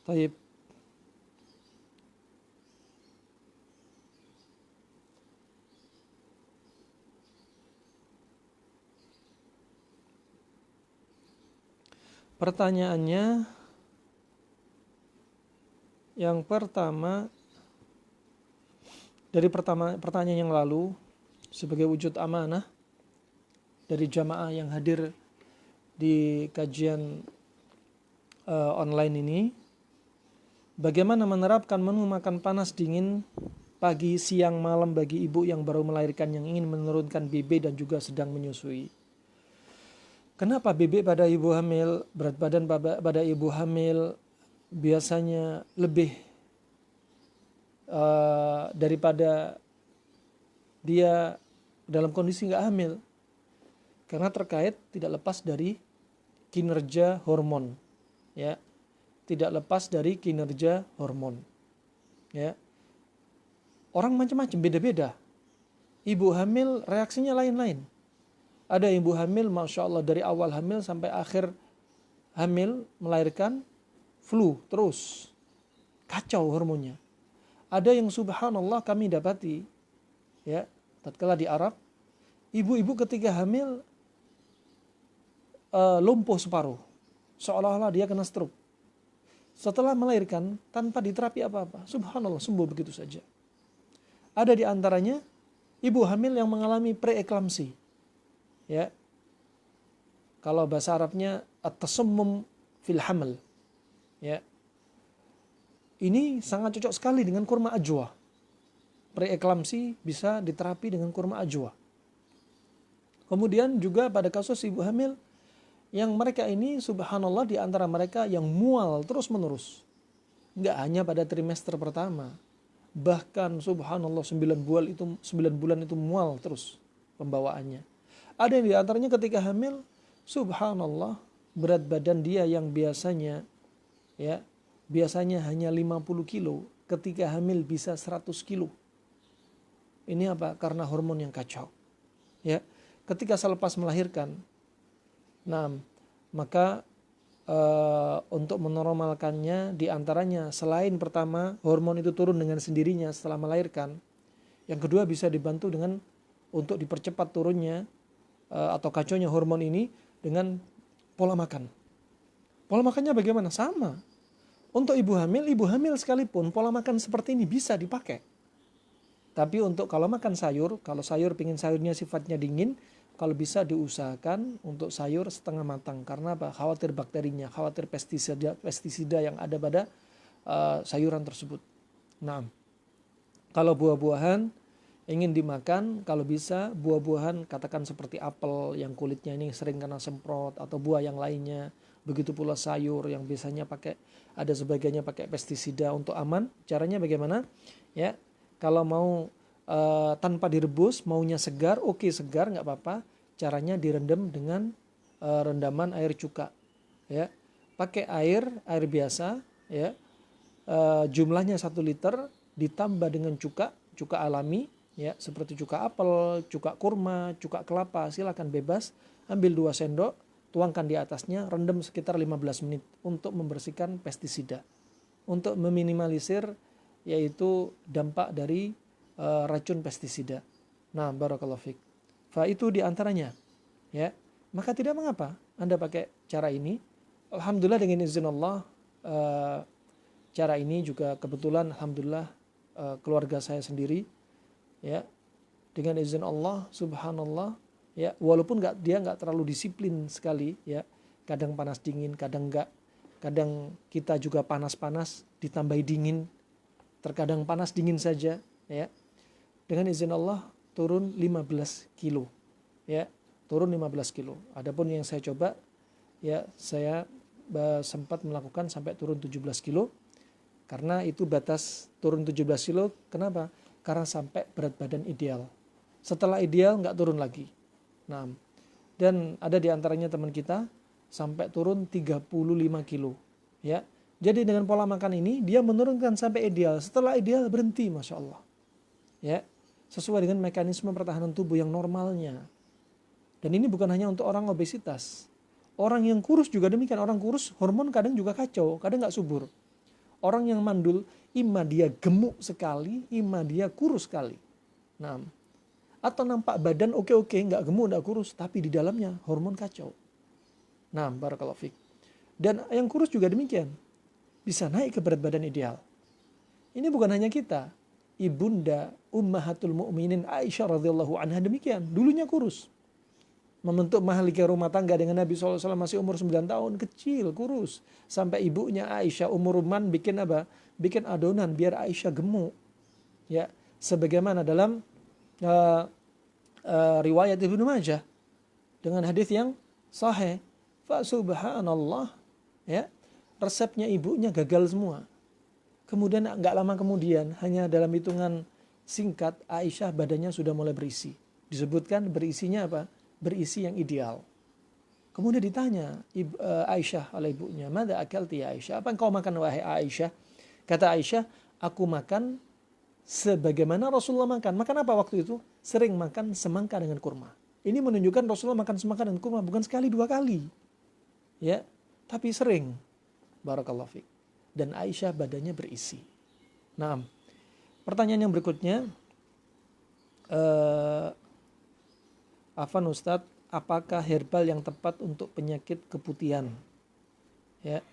Baik. Pertanyaannya yang pertama, dari pertanyaan yang lalu, sebagai wujud amanah dari jamaah yang hadir di kajian online ini, bagaimana menerapkan menu makan panas dingin pagi, siang, malam bagi ibu yang baru melahirkan yang ingin menurunkan BB dan juga sedang menyusui. Kenapa BB pada ibu hamil, berat badan pada ibu hamil biasanya lebih daripada dia dalam kondisi nggak hamil? Karena terkait tidak lepas dari kinerja hormon, ya. Tidak lepas dari kinerja hormon, ya. Orang macam-macam, beda-beda. Ibu hamil reaksinya lain-lain. Ada ibu hamil, Masya Allah, dari awal hamil sampai akhir hamil melahirkan flu terus, kacau hormonnya. Ada yang subhanallah kami dapati, ya, tatkala di Arab, ibu-ibu ketika hamil lumpuh separuh, seolah-olah dia kena stroke. Setelah melahirkan tanpa diterapi apa-apa, subhanallah sembuh begitu saja. Ada di antaranya ibu hamil yang mengalami preeklamsi, ya. Kalau bahasa Arabnya at-tasammum fil haml, ya. Ini sangat cocok sekali dengan kurma ajwa. Preeklamsi bisa diterapi dengan kurma ajwa. Kemudian juga pada kasus ibu hamil yang mereka ini subhanallah di antara mereka yang mual terus menerus. Enggak hanya pada trimester pertama. Bahkan subhanallah 9 bulan itu mual terus pembawaannya. Ada yang di antaranya ketika hamil subhanallah berat badan dia yang biasanya, ya, biasanya hanya 50 kilo, ketika hamil bisa 100 kilo. Ini apa? Karena hormon yang kacau. Ya, ketika selepas melahirkan, nah, maka untuk menormalkannya diantaranya selain pertama hormon itu turun dengan sendirinya setelah melahirkan, yang kedua bisa dibantu dengan untuk dipercepat turunnya atau kacaunya hormon ini dengan pola makan. Pola makannya bagaimana? Sama. Untuk ibu hamil sekalipun pola makan seperti ini bisa dipakai. Tapi untuk kalau makan sayur, kalau sayur pingin sayurnya sifatnya dingin, kalau bisa diusahakan untuk sayur setengah matang. Karena apa? Khawatir bakterinya, khawatir pestisida yang ada pada sayuran tersebut. Nah, kalau buah-buahan ingin dimakan, kalau bisa buah-buahan katakan seperti apel yang kulitnya ini sering kena semprot, atau buah yang lainnya. Begitu pula sayur yang biasanya ada sebagiannya pakai pestisida untuk aman. Caranya bagaimana? Ya, kalau mau tanpa direbus, maunya segar, oke, segar nggak apa-apa. Caranya direndam dengan rendaman air cuka, ya. Pakai air biasa, ya. Jumlahnya 1 liter ditambah dengan cuka alami, ya, seperti cuka apel, cuka kurma, cuka kelapa, silakan bebas. Ambil 2 sendok, tuangkan di atasnya, rendam sekitar 15 menit untuk membersihkan pestisida, untuk meminimalisir yaitu dampak dari racun pestisida. Nah, barakallahu fiik. Itu diantaranya, ya. Maka tidak mengapa Anda pakai cara ini. Alhamdulillah dengan izin Allah, cara ini juga kebetulan alhamdulillah keluarga saya sendiri, ya, dengan izin Allah subhanallah, ya, walaupun dia nggak terlalu disiplin sekali, ya, kadang panas dingin, kadang enggak, kadang kita juga panas ditambahi dingin, terkadang panas dingin saja, ya. Dengan izin Allah turun 15 kilo, ya, turun 15 kilo. Adapun yang saya coba, ya, saya sempat melakukan sampai turun 17 kilo, karena itu batas turun 17 kilo. Kenapa? Karena sampai berat badan ideal. Setelah ideal nggak turun lagi. Nah, dan ada di antaranya teman kita sampai turun 35 kilo, ya. Jadi dengan pola makan ini dia menurunkan sampai ideal. Setelah ideal berhenti, masya Allah, ya, sesuai dengan mekanisme pertahanan tubuh yang normalnya. Dan ini bukan hanya untuk orang obesitas. Orang yang kurus juga demikian. Orang kurus hormon kadang juga kacau, kadang nggak subur. Orang yang mandul, ima dia gemuk sekali, ima dia kurus sekali. Nah, atau nampak badan oke, nggak gemuk, nggak kurus, tapi di dalamnya hormon kacau. Nah, barakallahu fiik. Dan yang kurus juga demikian, bisa naik ke berat badan ideal. Ini bukan hanya kita. Ibunda Ummahatul Mukminin Aisyah radhiyallahu anha demikian, dulunya kurus. Membentuk mahalika rumah tangga dengan Nabi SAW masih umur 9 tahun, kecil, kurus. Sampai ibunya Aisyah umur Ruman bikin apa? Bikin adonan biar Aisyah gemuk. Ya, sebagaimana dalam riwayat Ibnu Majah dengan hadis yang sahih. Fa subhanallah, ya, resepnya ibunya gagal semua. Kemudian nggak lama kemudian, hanya dalam hitungan singkat, Aisyah badannya sudah mulai berisi. Disebutkan berisinya apa? berisi yang ideal. Kemudian ditanya Aisyah oleh ibunya, "Madza akalti ya Aisyah? Apa engkau makan wahai Aisyah?" Kata Aisyah, "Aku makan sebagaimana Rasulullah makan." Makan apa waktu itu? Sering makan semangka dengan kurma. Ini menunjukkan Rasulullah makan semangka dengan kurma bukan sekali 2 kali. Ya, tapi sering. Barakallahu fiik. Dan Aisyah badannya berisi. Nah, pertanyaan yang berikutnya, Afan Ustadz, apakah herbal yang tepat untuk penyakit keputihan? Ya.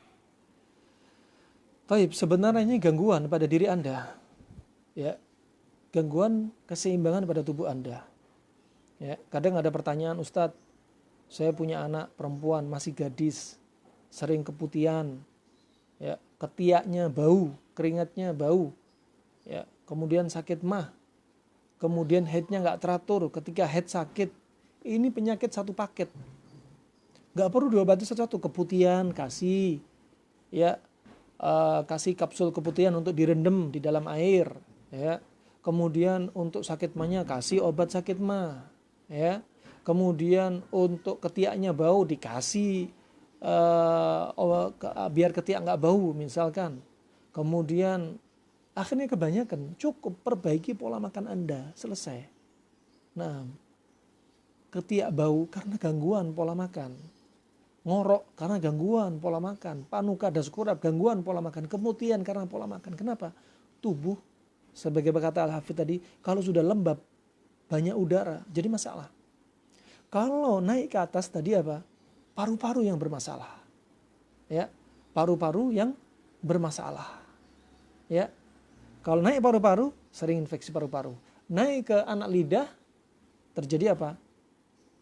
Taib, sebenarnya ini gangguan pada diri Anda. Ya. Gangguan keseimbangan pada tubuh Anda. Ya, kadang ada pertanyaan, "Ustadz, saya punya anak perempuan masih gadis, sering keputihan, ya, ketiaknya bau, keringatnya bau, ya, kemudian sakit mah, kemudian headnya nggak teratur, ketika head sakit, ini penyakit satu paket, nggak perlu diobati satu-satu. Keputihan kasih, ya, kasih kapsul keputihan untuk direndam di dalam air, ya, kemudian untuk sakit mahnya kasih obat sakit mah, ya, kemudian untuk ketiaknya bau dikasih biar ketiak nggak bau misalkan. Kemudian akhirnya kebanyakan, cukup perbaiki pola makan Anda, selesai. Nah, ketiak bau karena gangguan pola makan, ngorok karena gangguan pola makan, panuka das kurap gangguan pola makan, kemutihan karena pola makan. Kenapa? Tubuh sebagai kata Al-Hafidh tadi, kalau sudah lembab banyak udara jadi masalah. Kalau naik ke atas tadi apa? Paru-paru yang bermasalah. Ya, paru-paru yang bermasalah. Ya. Kalau naik paru-paru, sering infeksi paru-paru. Naik ke anak lidah, terjadi apa?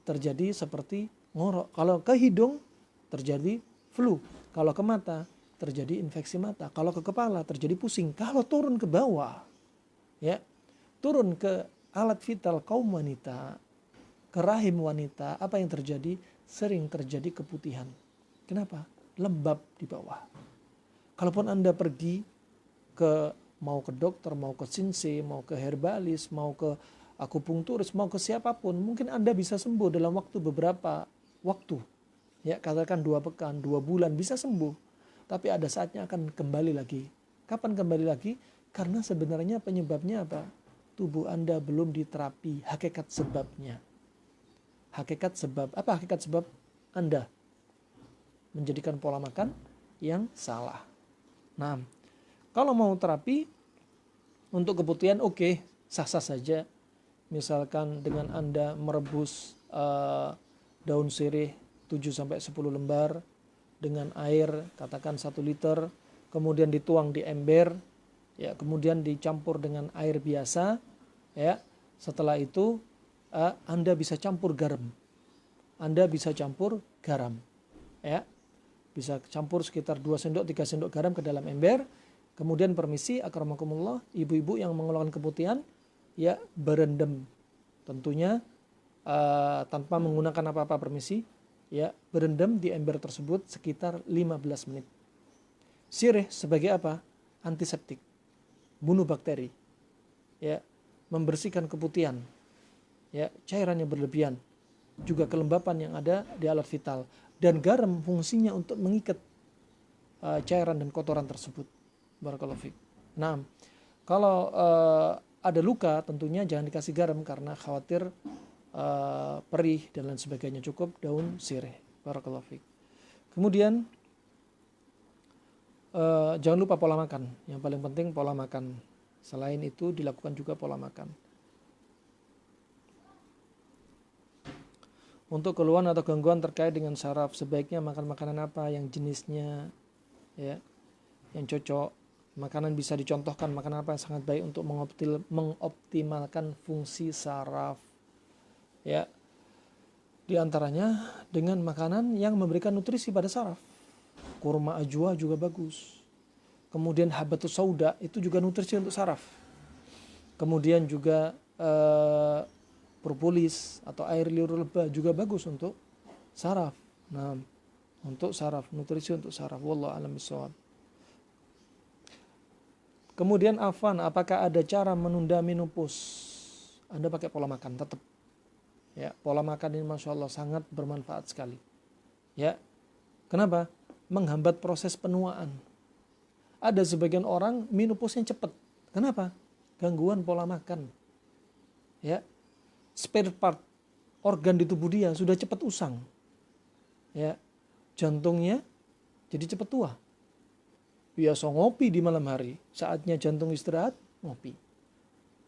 Terjadi seperti ngorok. Kalau ke hidung, terjadi flu. Kalau ke mata, terjadi infeksi mata. Kalau ke kepala, terjadi pusing. Kalau turun ke bawah, ya, turun ke alat vital kaum wanita, ke rahim wanita, apa yang terjadi? Sering terjadi keputihan. Kenapa? Lembab di bawah. Kalaupun Anda pergi mau ke dokter, mau ke sinse, mau ke herbalis, mau ke akupunkturis, mau ke siapapun, mungkin Anda bisa sembuh dalam waktu beberapa waktu. Ya, katakan 2 pekan, 2 bulan bisa sembuh. Tapi ada saatnya akan kembali lagi. Kapan kembali lagi? Karena sebenarnya penyebabnya apa? Tubuh Anda belum diterapi hakikat sebabnya. Hakikat sebab, apa hakikat sebab? Anda menjadikan pola makan yang salah. Nah, kalau mau terapi untuk keputihan, oke, sah-sah saja. Misalkan dengan Anda merebus daun sirih 7-10 lembar dengan air katakan 1 liter, kemudian dituang di ember, ya, kemudian dicampur dengan air biasa, ya. Setelah itu Anda bisa campur garam. Anda bisa campur garam, ya. Bisa campur sekitar 2 sendok 3 sendok garam ke dalam ember. Kemudian permisi akramakumullah, ibu-ibu yang mengeluhkan keputihan, ya, berendam. Tentunya tanpa menggunakan apa-apa, permisi, ya, berendam di ember tersebut sekitar 15 menit. Sirih sebagai apa? Antiseptik, bunuh bakteri, ya, membersihkan keputihan, ya, cairan yang berlebihan, juga kelembapan yang ada di alat vital. Dan garam fungsinya untuk mengikat cairan dan kotoran tersebut. Barakallahu fiik. Nah, kalau ada luka tentunya jangan dikasih garam karena khawatir perih dan lain sebagainya. Cukup daun sirih. Barakallahu fiik. Kemudian jangan lupa pola makan. Yang paling penting pola makan. Selain itu dilakukan juga pola makan. Untuk keluhan atau gangguan terkait dengan saraf, sebaiknya makan makanan apa yang jenisnya, ya, yang cocok. Makanan bisa dicontohkan makanan apa yang sangat baik untuk mengoptimalkan fungsi saraf, ya. Di antaranya dengan makanan yang memberikan nutrisi pada saraf. Kurma ajwa juga bagus. Kemudian habatus sauda itu juga nutrisi untuk saraf. Kemudian juga propolis atau air liur lebah juga bagus untuk saraf. Nah, untuk saraf, nutrisi untuk saraf. Wallahu a'lam bishawab. Kemudian Afan, apakah ada cara menunda menopause? Anda pakai pola makan tetap. Ya, pola makan ini Masya Allah sangat bermanfaat sekali. Ya, kenapa? Menghambat proses penuaan. Ada sebagian orang menopausnya cepat. Kenapa? Gangguan pola makan. Ya, spare part organ di tubuh dia sudah cepat usang. Ya, jantungnya jadi cepat tua. Biasa ngopi di malam hari, saatnya jantung istirahat, ngopi.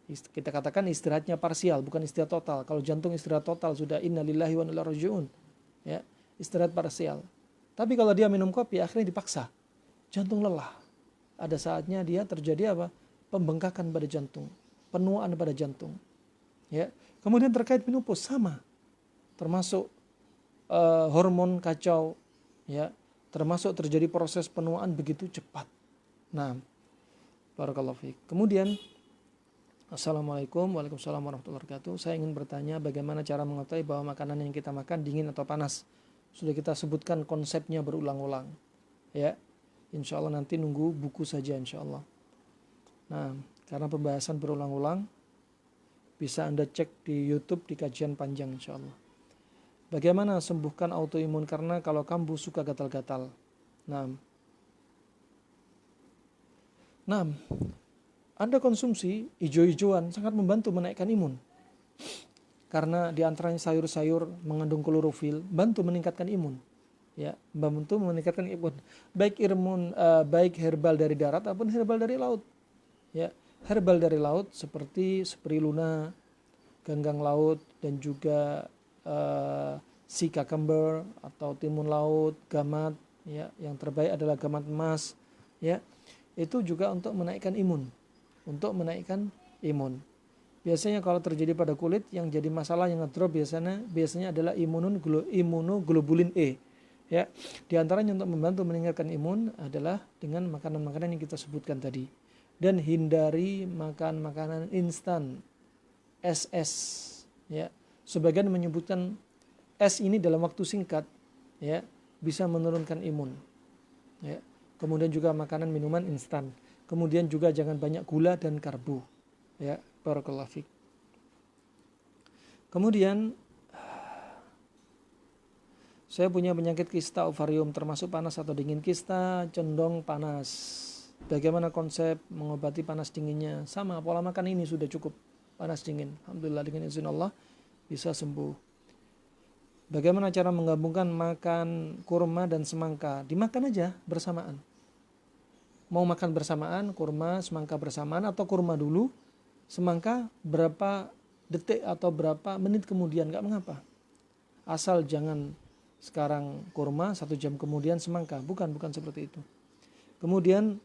Kita katakan istirahatnya parsial, bukan istirahat total. Kalau jantung istirahat total sudah innalillahi wa inna ilaihi raji'un. Ya, istirahat parsial. Tapi kalau dia minum kopi akhirnya dipaksa. Jantung lelah. Ada saatnya dia terjadi apa? Pembengkakan pada jantung, penuaan pada jantung. Ya. Kemudian terkait menopause sama. Termasuk hormon kacau, ya. Termasuk terjadi proses penuaan begitu cepat. Nah, barakallahu fiik. Kemudian Assalamualaikum Waalaikumsalam warahmatullahi wabarakatuh. Saya ingin bertanya bagaimana cara mengetahui bahwa makanan yang kita makan dingin atau panas. Sudah kita sebutkan konsepnya berulang-ulang. Ya, insya Allah nanti nunggu buku saja insya Allah. Nah, karena pembahasan berulang-ulang, bisa Anda cek di YouTube di kajian panjang insya Allah. Bagaimana sembuhkan autoimun karena kalau kambuh suka gatal-gatal. Nah, Anda konsumsi hijau-hijauan sangat membantu menaikkan imun. Karena diantaranya sayur-sayur mengandung klorofil, bantu meningkatkan imun. Ya, membantu meningkatkan imun. Baik herbal dari darat ataupun herbal dari laut. Ya, herbal dari laut seperti spirulina, ganggang laut dan juga sea cucumber atau timun laut, gamat. Ya, yang terbaik adalah gamat emas. Ya, itu juga untuk menaikkan imun. Biasanya kalau terjadi pada kulit yang jadi masalah yang ngedrop biasanya adalah imunoglobulin E. Ya, di antaranya untuk membantu meningkatkan imun adalah dengan makanan-makanan yang kita sebutkan tadi. Dan hindari makan makanan instan, SS. Ya, sebagian menyebutkan es ini dalam waktu singkat, ya, bisa menurunkan imun. Ya, kemudian juga makanan minuman instan. Kemudian juga jangan banyak gula dan karbo. Ya, barakallahu fiik. Kemudian saya punya penyakit kista ovarium termasuk panas atau dingin. Kista condong panas. Bagaimana konsep mengobati panas dinginnya? Sama, pola makan ini sudah cukup. Panas dingin. Alhamdulillah dengan izin Allah bisa sembuh. Bagaimana cara menggabungkan makan kurma dan semangka? Dimakan aja bersamaan. Mau makan bersamaan, kurma, semangka bersamaan, atau kurma dulu, semangka berapa detik atau berapa menit kemudian, gak mengapa. Asal jangan sekarang kurma, 1 jam kemudian semangka. Bukan seperti itu. Kemudian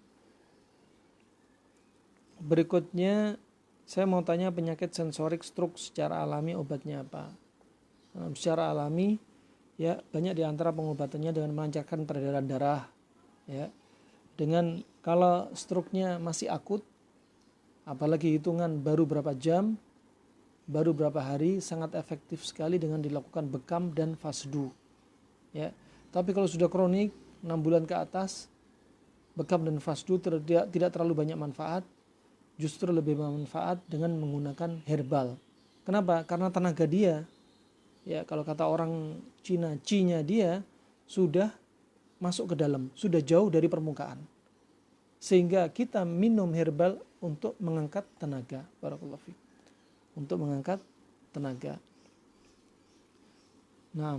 berikutnya saya mau tanya penyakit sensorik stroke secara alami obatnya apa? Secara alami ya banyak diantara pengobatannya dengan melancarkan peredaran darah, ya. Dengan kalau stroke-nya masih akut, apalagi hitungan baru berapa jam, baru berapa hari, sangat efektif sekali dengan dilakukan bekam dan fasdu. Ya. Tapi kalau sudah kronik 6 bulan ke atas, bekam dan fasdu tidak terlalu banyak manfaat, justru lebih bermanfaat dengan menggunakan herbal. Kenapa? Karena tenaga dia, ya kalau kata orang Cina, Ci-nya dia sudah masuk ke dalam, sudah jauh dari permukaan. Sehingga kita minum herbal untuk mengangkat tenaga. Barakallahu fiik. Untuk mengangkat tenaga. Nah,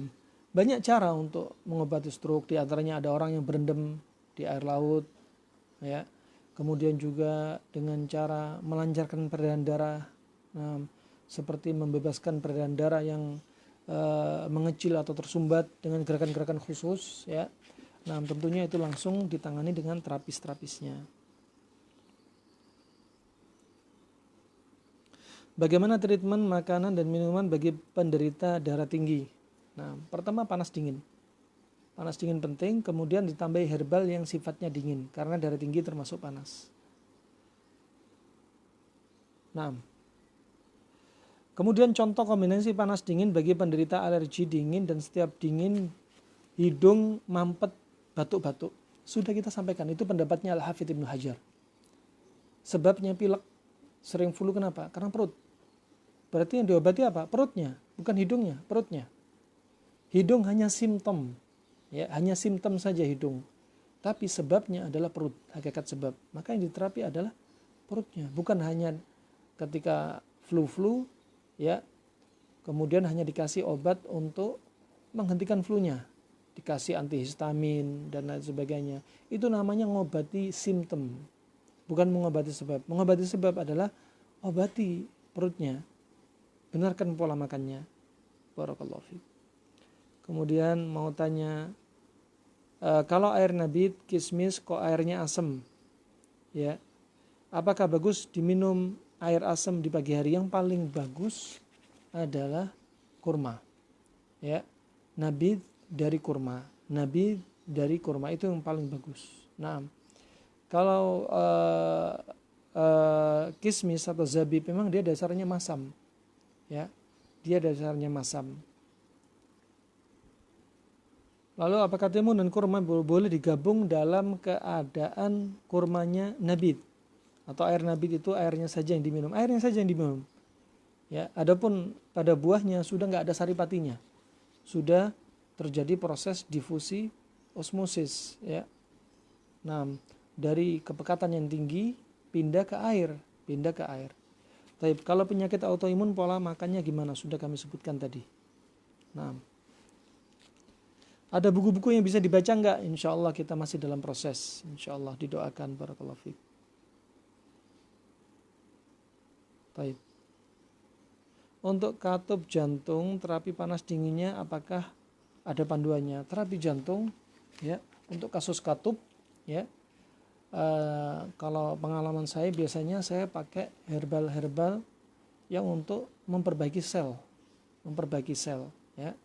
banyak cara untuk mengobati stroke. Di antaranya ada orang yang berendam di air laut, ya. Kemudian juga dengan cara melancarkan peredaran darah. Nah, seperti membebaskan peredaran darah yang mengecil atau tersumbat dengan gerakan-gerakan khusus, ya. Nah, tentunya itu langsung ditangani dengan terapis-terapisnya. Bagaimana treatment makanan dan minuman bagi penderita darah tinggi? Nah, pertama panas dingin. Panas dingin penting, kemudian ditambahi herbal yang sifatnya dingin karena darah tinggi termasuk panas. Nah, kemudian contoh kombinasi panas dingin bagi penderita alergi dingin dan setiap dingin hidung mampet batuk-batuk. Sudah kita sampaikan, itu pendapatnya Al-Hafidz Ibnu Hajar. Sebabnya pilek, sering flu kenapa? Karena perut. Berarti yang diobati apa? Perutnya. bukan hidungnya, perutnya. Hidung hanya simptom, ya, hanya simptom saja hidung. Tapi sebabnya adalah perut, hakikat sebab. Maka yang diterapi adalah perutnya, bukan hanya ketika flu, ya, kemudian hanya dikasih obat untuk menghentikan flu-nya, dikasih antihistamin dan lain sebagainya. Itu namanya ngobati simptom, bukan mengobati sebab. Mengobati sebab adalah obati perutnya, benarkan pola makannya. Barakallahu fiik. Kemudian mau tanya, kalau air nabit, kismis kok airnya asam, ya, apakah bagus diminum air asam di pagi hari? Yang paling bagus adalah kurma, ya, nabit dari kurma, nabit dari kurma itu yang paling bagus. Nah, kalau kismis atau zabib memang dia dasarnya masam, ya, dia dasarnya masam. Lalu apakah timun dan kurma boleh digabung dalam keadaan kurmanya nabit? Atau air nabit itu airnya saja yang diminum? Airnya saja yang diminum. Ya, adapun pada buahnya sudah nggak ada saripatinya, sudah terjadi proses difusi osmosis, ya. Nah, dari kepekatan yang tinggi pindah ke air. Tapi kalau penyakit autoimun pola makannya gimana? Sudah kami sebutkan tadi. Nah, ada buku-buku yang bisa dibaca enggak? Insya Allah kita masih dalam proses. Insya Allah didoakan. Barakallahu fiik. Baik. Untuk katup jantung, terapi panas dinginnya apakah ada panduannya? Terapi jantung, ya, untuk kasus katup, ya. Kalau pengalaman saya biasanya saya pakai herbal yang untuk memperbaiki sel, ya.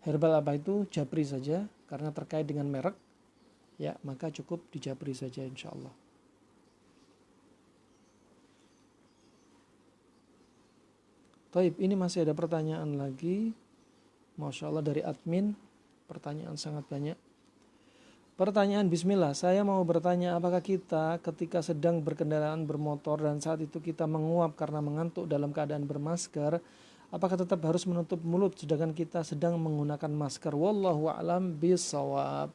Herbal apa itu? Japri saja, karena terkait dengan merek, ya, maka cukup di Japri saja insya Allah. Taib, ini masih ada pertanyaan lagi. Masya Allah dari admin, pertanyaan sangat banyak. Pertanyaan bismillah, saya mau bertanya apakah kita ketika sedang berkendaraan bermotor dan saat itu kita menguap karena mengantuk dalam keadaan bermasker, apakah tetap harus menutup mulut sedangkan kita sedang menggunakan masker? Wallahu a'lam bishawab.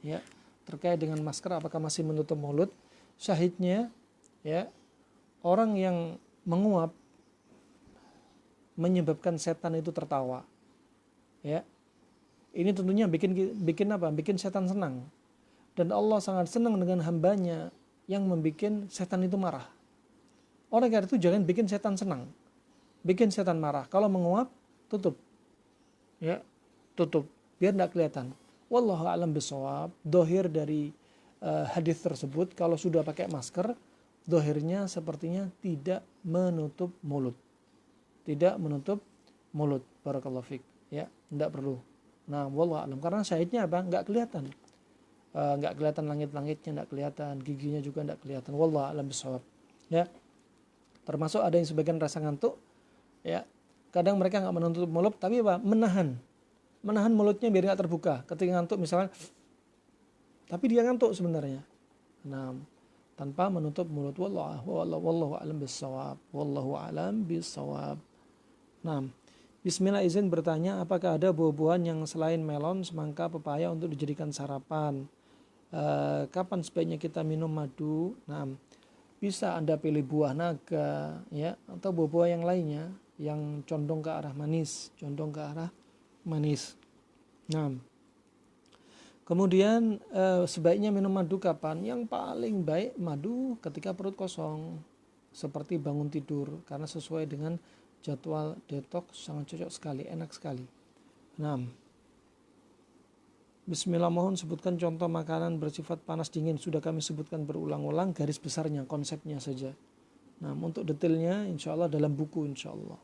Ya, terkait dengan masker apakah masih menutup mulut? Syahidnya, ya, orang yang menguap menyebabkan setan itu tertawa. Ya. Ini tentunya bikin apa? Bikin setan senang. Dan Allah sangat senang dengan hambanya yang membuat setan itu marah. Oleh karena itu jangan bikin setan senang, bikin setan marah. Kalau menguap, tutup, ya, tutup, biar tidak kelihatan. Wallahu a'lam bishawab. Dohir dari hadis tersebut, kalau sudah pakai masker, dohirnya sepertinya tidak menutup mulut, barakallahu fiik, ya, tidak perlu. Nah, wallahu a'lam, karena syahidnya apa? Nggak kelihatan, langit-langitnya nggak kelihatan, giginya juga nggak kelihatan. Wallahu a'lam bishawab. Ya, termasuk ada yang sebagian rasa ngantuk, ya, kadang mereka nggak menutup mulut, tapi apa? Menahan mulutnya biar nggak terbuka. Ketika ngantuk misalnya, tapi dia ngantuk sebenarnya. Nah, tanpa menutup mulut. Wallahu a'lam bishawab. Wallahu a'lam bishawab. Nah, bismillah, izin bertanya, apakah ada buah-buahan yang selain melon, semangka, pepaya untuk dijadikan sarapan? Kapan sebaiknya kita minum madu? Nah, bisa Anda pilih buah naga, ya, atau buah-buah yang lainnya yang condong ke arah manis, Nah, kemudian sebaiknya minum madu kapan? Yang paling baik madu ketika perut kosong, seperti bangun tidur, karena sesuai dengan jadwal detox, sangat cocok sekali, enak sekali. Nah, bismillah, mohon sebutkan contoh makanan bersifat panas dingin. Sudah kami sebutkan berulang-ulang, garis besarnya, konsepnya saja. Nah, untuk detailnya insya Allah dalam buku insya Allah.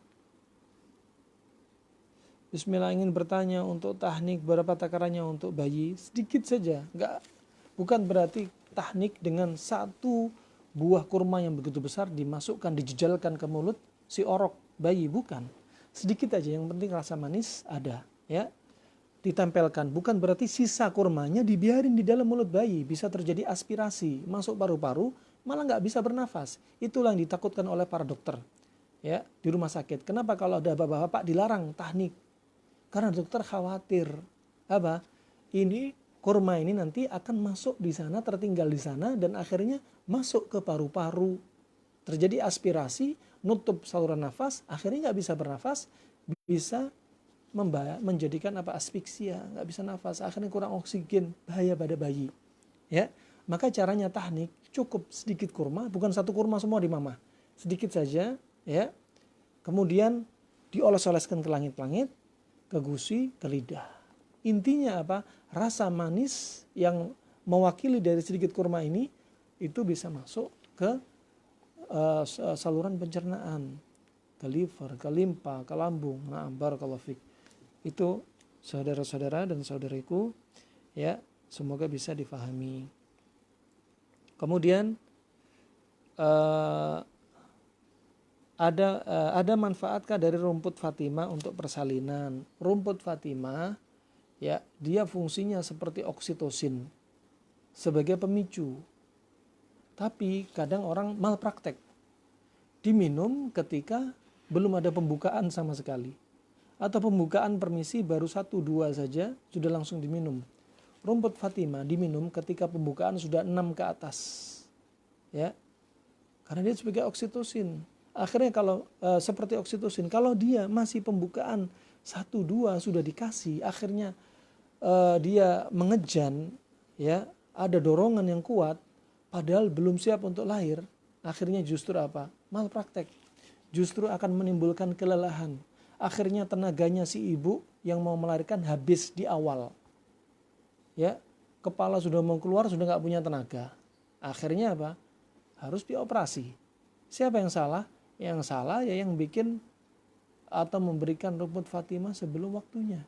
Bismillah, ingin bertanya untuk tahnik berapa takarannya untuk bayi? Sedikit saja, bukan berarti tahnik dengan satu buah kurma yang begitu besar dimasukkan, dijejalkan ke mulut si orok bayi, bukan. Sedikit aja, yang penting rasa manis ada, ya, ditempelkan. Bukan berarti sisa kurmanya dibiarin di dalam mulut bayi, bisa terjadi aspirasi masuk paru-paru, malah nggak bisa bernafas. Itulah yang ditakutkan oleh para dokter, ya di rumah sakit. Kenapa kalau ada bapak-bapak dilarang tahnik? Karena dokter khawatir apa? Ini kurma ini nanti akan masuk di sana, tertinggal di sana dan akhirnya masuk ke paru-paru. Terjadi aspirasi, nutup saluran nafas, akhirnya nggak bisa bernafas, bisa menjadikan asfiksia, nggak bisa nafas, akhirnya kurang oksigen, bahaya pada bayi. Ya, maka caranya tahnik cukup sedikit kurma, bukan satu kurma semua di mama, sedikit saja, ya. Kemudian dioles-oleskan ke langit-langit, ke gusi, ke lidah. Intinya apa? Rasa manis yang mewakili dari sedikit kurma ini itu bisa masuk ke saluran pencernaan, ke liver, ke limpa, ke lambung. Nah, barakallahu fik. Itu saudara-saudara dan saudariku, ya, semoga bisa difahami. Kemudian ada manfaatkah dari rumput Fatimah untuk persalinan? Rumput Fatimah, ya, dia fungsinya seperti oksitosin sebagai pemicu. Tapi kadang orang malpraktek. Diminum ketika belum ada pembukaan sama sekali. Atau pembukaan permisi baru 1-2 saja sudah langsung diminum. Rumput Fatimah diminum ketika pembukaan sudah 6 ke atas. Ya. Karena dia sebagai oksitosin. Akhirnya kalau seperti oksitosin, kalau dia masih pembukaan 1-2 sudah dikasih, akhirnya dia mengejan, ya, ada dorongan yang kuat, padahal belum siap untuk lahir, akhirnya justru apa? Malpraktek. Justru akan menimbulkan kelelahan. Akhirnya tenaganya si ibu yang mau melahirkan habis di awal. Ya, kepala sudah mau keluar, sudah nggak punya tenaga. Akhirnya apa? Harus dioperasi. Siapa yang salah? Yang salah ya yang bikin atau memberikan rumput Fatimah sebelum waktunya.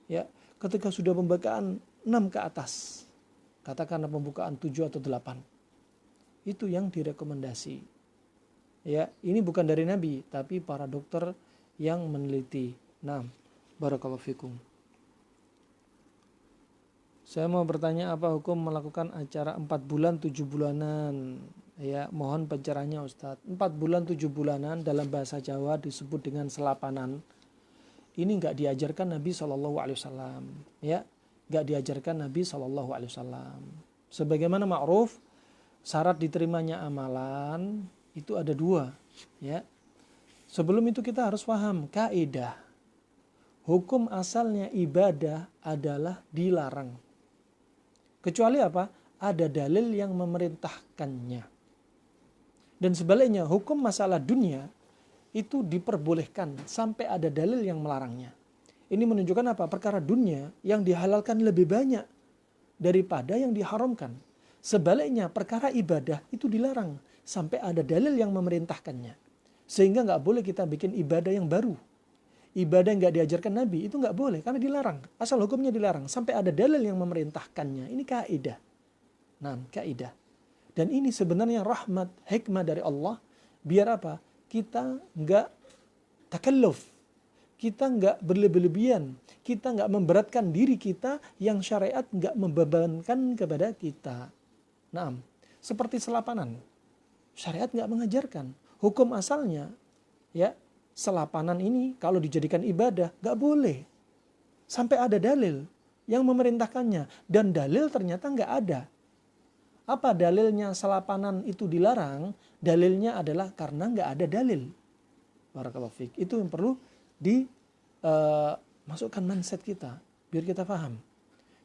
Ya, ketika sudah pembukaan 6 ke atas, katakanlah pembukaan 7 atau 8, itu yang direkomendasi. Ya, ini bukan dari Nabi, tapi para dokter yang meneliti. Nah, barakallahu fikum. Saya mau bertanya, apa hukum melakukan acara 4 bulan 7 bulanan? Ya, mohon pencerahannya Ustadz. 4 bulan 7 bulanan dalam bahasa Jawa disebut dengan selapanan. Ini enggak diajarkan Nabi SAW. Ya, enggak diajarkan Nabi SAW. Sebagaimana ma'ruf, syarat diterimanya amalan itu ada 2. Ya. Sebelum itu kita harus paham kaidah. Hukum asalnya ibadah adalah dilarang. Kecuali apa? Ada dalil yang memerintahkannya. Dan sebaliknya, hukum masalah dunia itu diperbolehkan sampai ada dalil yang melarangnya. Ini menunjukkan apa? Perkara dunia yang dihalalkan lebih banyak daripada yang diharamkan. Sebaliknya, perkara ibadah itu dilarang sampai ada dalil yang memerintahkannya. Sehingga nggak boleh kita bikin ibadah yang baru. Ibadah yang nggak diajarkan Nabi itu nggak boleh karena dilarang. Asal hukumnya dilarang sampai ada dalil yang memerintahkannya. Ini kaidah. Nah, kaidah. Dan ini sebenarnya rahmat, hikmah dari Allah. Biar apa? Kita nggak takalluf. Kita nggak berlebih-lebihan. Kita nggak memberatkan diri kita yang syariat nggak membebankan kepada kita. Nah, seperti selapanan. Syariat nggak mengajarkan. Hukum asalnya, ya, selapanan ini kalau dijadikan ibadah nggak boleh sampai ada dalil yang memerintahkannya, dan dalil ternyata nggak ada. Apa dalilnya selapanan itu dilarang? Dalilnya adalah karena nggak ada dalil. Barakallahu fiik. Itu yang perlu dimasukkan mindset kita biar kita paham.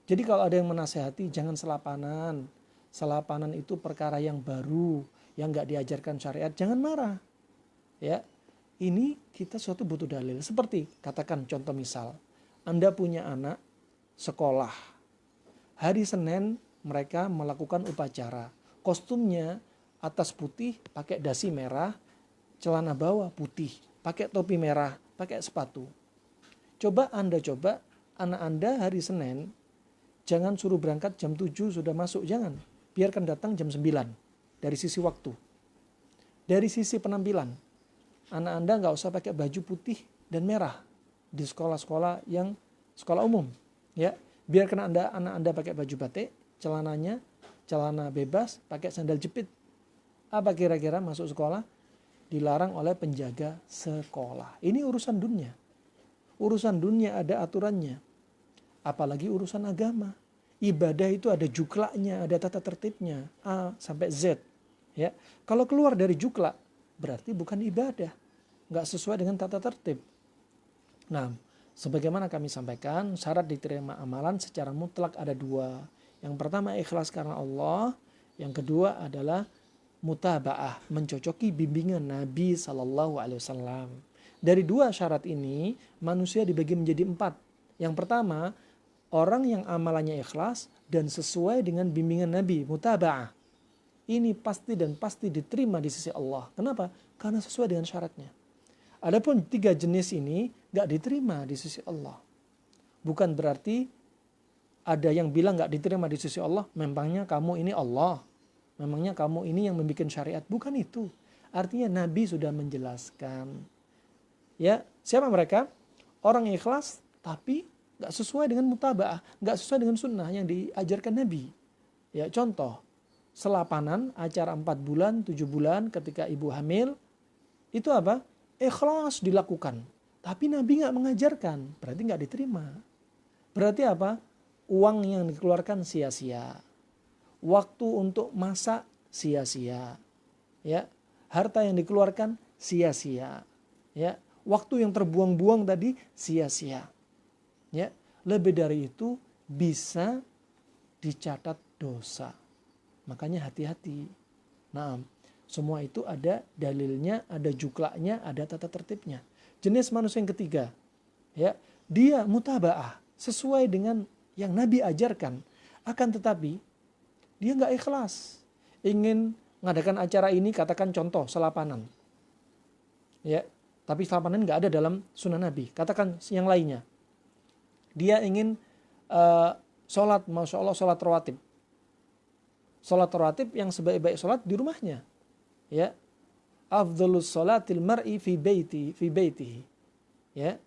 Jadi kalau ada yang menasehati jangan selapanan. Selapanan itu perkara yang baru yang nggak diajarkan syariat, jangan marah. Ya. Ini kita suatu butuh dalil. Seperti katakan contoh misal, Anda punya anak sekolah. Hari Senin mereka melakukan upacara. Kostumnya atas putih, pakai dasi merah, celana bawah putih, pakai topi merah, pakai sepatu. Coba anak Anda hari Senin, jangan suruh berangkat jam 7 sudah masuk, jangan. Biarkan datang jam 9 dari sisi waktu. Dari sisi penampilan, anak Anda nggak usah pakai baju putih dan merah di sekolah-sekolah yang sekolah umum, ya. Biarkan anak Anda pakai baju batik, celana bebas, pakai sandal jepit. Apa kira-kira masuk sekolah? dilarang oleh penjaga sekolah. Ini urusan dunia. Urusan dunia ada aturannya. Apalagi urusan agama. Ibadah itu ada juklaknya, ada tata tertibnya, A sampai Z. Ya, kalau keluar dari juklak, berarti bukan ibadah, nggak sesuai dengan tata tertib. Nah, sebagaimana kami sampaikan, syarat diterima amalan secara mutlak ada dua. Yang pertama ikhlas karena Allah, yang kedua adalah mutaba'ah, mencocoki bimbingan Nabi SAW. Dari dua syarat ini, manusia dibagi menjadi 4. Yang pertama, orang yang amalannya ikhlas dan sesuai dengan bimbingan Nabi, mutaba'ah. Ini pasti dan pasti diterima di sisi Allah. Kenapa? Karena sesuai dengan syaratnya. Adapun 3 jenis ini gak diterima di sisi Allah. Bukan berarti ada yang bilang gak diterima di sisi Allah, memangnya kamu ini Allah. Memangnya kamu ini yang membuat syariat. Bukan itu. Artinya Nabi sudah menjelaskan. Ya, siapa mereka? Orang yang ikhlas tapi gak sesuai dengan mutaba'ah, gak sesuai dengan sunnah yang diajarkan Nabi. Ya, contoh. Selapanan, acara 4 bulan, 7 bulan ketika ibu hamil, itu apa? Ikhlas dilakukan. Tapi Nabi gak mengajarkan, berarti gak diterima. Berarti apa? Uang yang dikeluarkan sia-sia. Waktu untuk masak sia-sia. Ya, harta yang dikeluarkan sia-sia. Ya, waktu yang terbuang-buang tadi sia-sia. Ya, lebih dari itu bisa dicatat dosa. Makanya hati-hati. Nah, semua itu ada dalilnya, ada juklaknya, ada tata tertibnya. Jenis manusia yang ketiga, ya, dia mutaba'ah, sesuai dengan yang Nabi ajarkan. Akan tetapi, dia nggak ikhlas. Ingin mengadakan acara ini, katakan contoh, selapanan. Ya, tapi selapanan nggak ada dalam sunnah Nabi. Katakan yang lainnya. Dia ingin sholat, Masya Allah, sholat rawatib. Sholat rawatib yang sebaik-baik sholat di rumahnya. Ya. Afdhalus sholatil mar'i fi baitihi. Ya.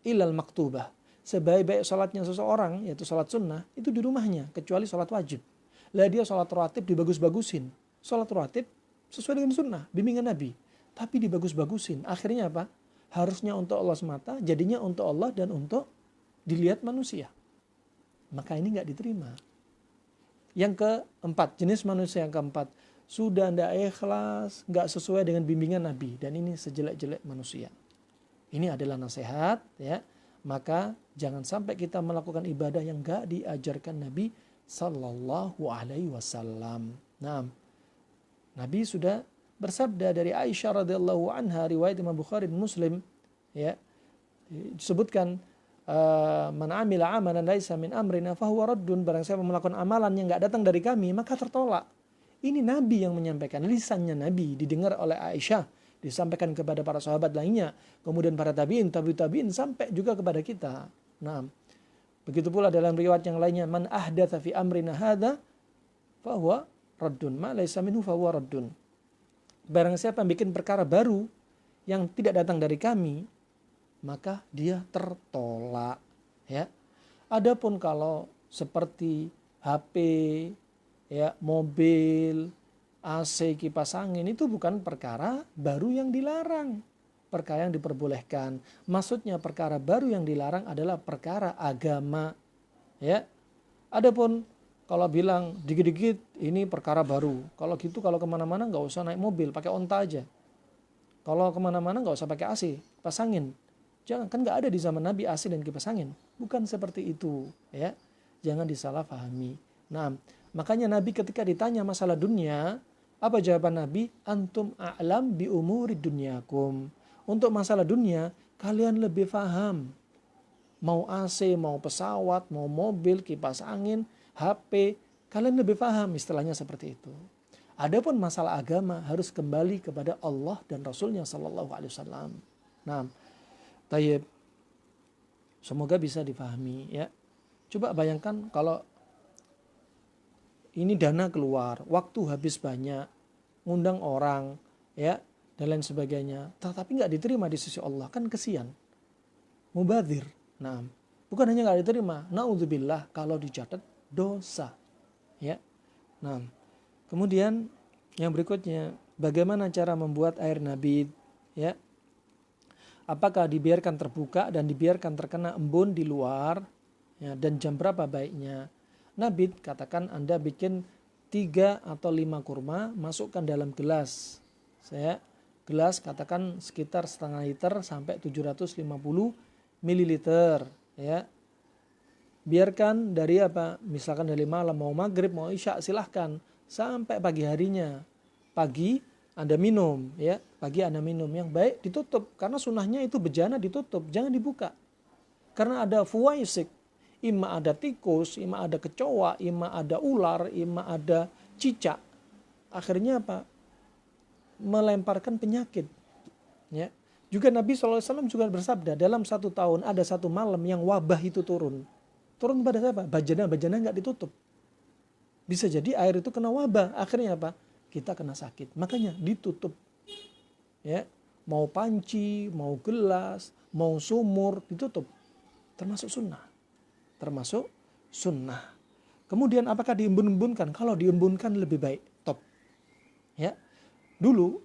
Ilal maktubah. Sebaik-baik sholatnya seseorang, yaitu sholat sunnah, itu di rumahnya. Kecuali sholat wajib. Lah dia sholat rawatib dibagus-bagusin. Sholat rawatib sesuai dengan sunnah, bimbingan Nabi. Tapi dibagus-bagusin. Akhirnya apa? Harusnya untuk Allah semata, jadinya untuk Allah dan untuk dilihat manusia. Maka ini gak diterima. Yang keempat, jenis manusia yang keempat, sudah tidak ikhlas, nggak sesuai dengan bimbingan Nabi, dan ini sejelek-jelek manusia. Ini adalah nasihat, ya. Maka jangan sampai kita melakukan ibadah yang nggak diajarkan Nabi Sallallahu Alaihi Wasallam. Nah, Nabi sudah bersabda dari Aisyah radhiyallahu anha, riwayat Imam Bukhari dan Muslim, ya, disebutkan, man amila amalan laisa min amrina fahuwa raddun, barang siapa melakukan amalan yang enggak datang dari kami maka tertolak. Ini Nabi yang menyampaikan, lisannya Nabi didengar oleh Aisyah, disampaikan kepada para sahabat lainnya, kemudian para tabi'in, tabi'in sampai juga kepada kita. Nah, begitu pula dalam riwayat yang lainnya, man ahdatsa fi amrina hadza fahuwa raddun, ma laisa minhu fahuwa raddun. Barang siapa yang bikin perkara baru yang tidak datang dari kami, maka dia tertolak, ya. Adapun kalau seperti HP, ya, mobil, AC, kipas angin, itu bukan perkara baru yang dilarang, perkara yang diperbolehkan. Maksudnya perkara baru yang dilarang adalah perkara agama, ya. Adapun kalau bilang dikit-dikit ini perkara baru, kalau gitu kalau kemana-mana nggak usah naik mobil, pakai onta aja. Kalau kemana-mana nggak usah pakai AC, kipas angin. Jangan, kan nggak ada di zaman Nabi AC dan kipas angin. Bukan seperti itu, ya. Jangan disalahpahami. Nah, makanya Nabi ketika ditanya masalah dunia, apa jawaban Nabi? Antum a'lam bi umuri dunyakum. Untuk masalah dunia, kalian lebih paham. Mau AC, mau pesawat, mau mobil, kipas angin, HP, kalian lebih paham, istilahnya seperti itu. Adapun masalah agama harus kembali kepada Allah dan Rasulnya Sallallahu Alaihi Wasallam. Nah, tayyib, semoga bisa difahami, ya. Coba bayangkan kalau ini dana keluar, waktu habis banyak, ngundang orang, ya, dan lain sebagainya, tetapi nggak diterima di sisi Allah, kan kesian, mubadzir. Nah, bukan hanya nggak diterima, naudzubillah, kalau dicatat dosa, ya. Nah, kemudian yang berikutnya, bagaimana cara membuat air nabit? Ya, apakah dibiarkan terbuka dan dibiarkan terkena embun di luar? Ya, dan jam berapa baiknya? Nabit, katakan Anda bikin 3 atau 5 kurma, masukkan dalam gelas. Gelas katakan sekitar setengah liter sampai 750 mililiter. Ya, biarkan dari misalkan dari malam mau maghrib mau isya silahkan sampai pagi harinya. Pagi Anda minum, ya, pagi Anda minum. Yang baik ditutup karena sunnahnya itu bejana ditutup, jangan dibuka. Karena ada fuwaisik, ima ada tikus, ima ada kecoa, ima ada ular, ima ada cicak. Akhirnya melemparkan penyakit. Ya. Juga Nabi SAW juga bersabda, dalam 1 tahun ada 1 malam yang wabah itu turun. Turun pada siapa? Bajana nggak ditutup. Bisa jadi air itu kena wabah. Akhirnya kita kena sakit. Makanya ditutup. Ya, mau panci, mau gelas, mau sumur, ditutup. Termasuk sunnah. Kemudian apakah diembun-embunkan? Kalau diembunkan lebih baik, top. Ya, dulu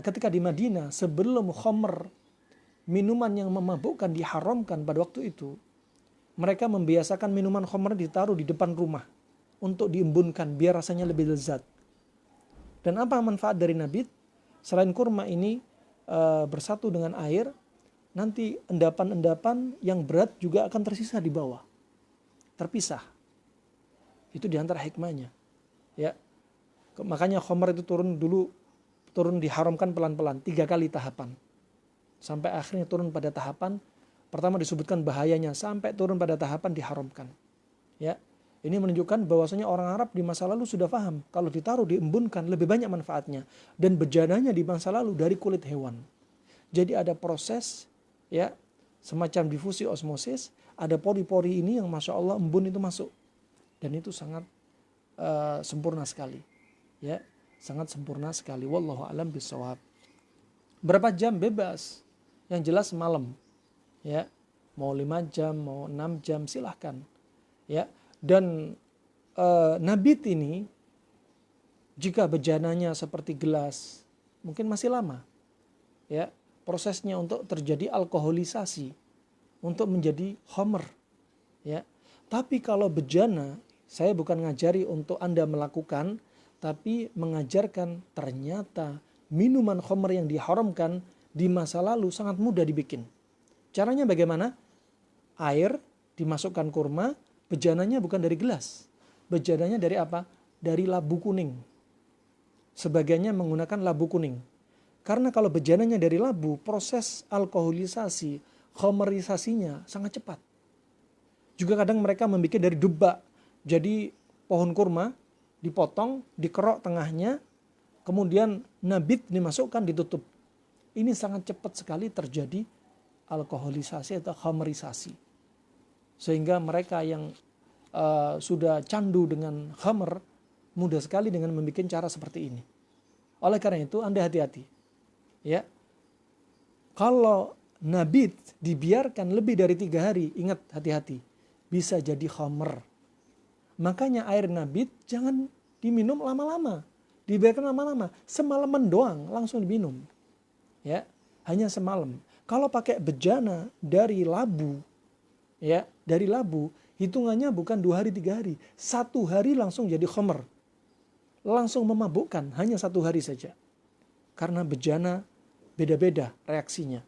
ketika di Madinah, sebelum khamr, minuman yang memabukkan diharamkan pada waktu itu, mereka membiasakan minuman khamr ditaruh di depan rumah untuk diembunkan biar rasanya lebih lezat. Dan apa manfaat dari nabit? Selain kurma ini bersatu dengan air, nanti endapan-endapan yang berat juga akan tersisa di bawah. Terpisah. Itu diantara hikmahnya. Ya. Makanya khamr itu turun diharamkan pelan-pelan, 3 kali tahapan. Sampai akhirnya turun pada tahapan pertama disebutkan bahayanya, sampai turun pada tahapan diharamkan. Ya, ini menunjukkan bahwasanya orang Arab di masa lalu sudah paham kalau ditaruh diembunkan lebih banyak manfaatnya, dan bejananya di masa lalu dari kulit hewan. Jadi ada proses, ya, semacam difusi osmosis, ada pori-pori ini yang masya Allah embun itu masuk, dan itu sangat sempurna sekali. Ya, sangat sempurna sekali. Wallahu a'lam bishawab. Berapa jam bebas? Yang jelas malam. Ya, mau 5 jam, mau 6 jam silahkan. Ya, dan nabit ini jika bejananya seperti gelas mungkin masih lama. Ya, prosesnya untuk terjadi alkoholisasi untuk menjadi khamr. Ya. Tapi kalau bejana, saya bukan ngajari untuk Anda melakukan, tapi mengajarkan ternyata minuman khamr yang diharamkan di masa lalu sangat mudah dibikin. Caranya bagaimana? Air dimasukkan kurma, bejananya bukan dari gelas. Bejananya dari apa? Dari labu kuning. Sebagiannya menggunakan labu kuning. Karena kalau bejananya dari labu, proses alkoholisasi, khamrisasinya sangat cepat. Juga kadang mereka membuat dari dubak. Jadi pohon kurma dipotong, dikerok tengahnya, kemudian nabit dimasukkan, ditutup. Ini sangat cepat sekali terjadi alkoholisasi atau khamrisasi. Sehingga mereka yang sudah candu dengan khamr, mudah sekali dengan membuat cara seperti ini. Oleh karena itu Anda hati-hati. Ya, kalau nabit dibiarkan lebih dari 3 hari, ingat hati-hati, bisa jadi khamr. Makanya air nabit jangan diminum lama-lama, dibiarkan lama-lama, semalaman doang langsung diminum. Ya, hanya semalam. Kalau pakai bejana dari labu, ya, dari labu, hitungannya bukan 2 hari 3 hari, 1 hari langsung jadi khamr, langsung memabukkan, hanya 1 hari saja. Karena bejana beda-beda reaksinya.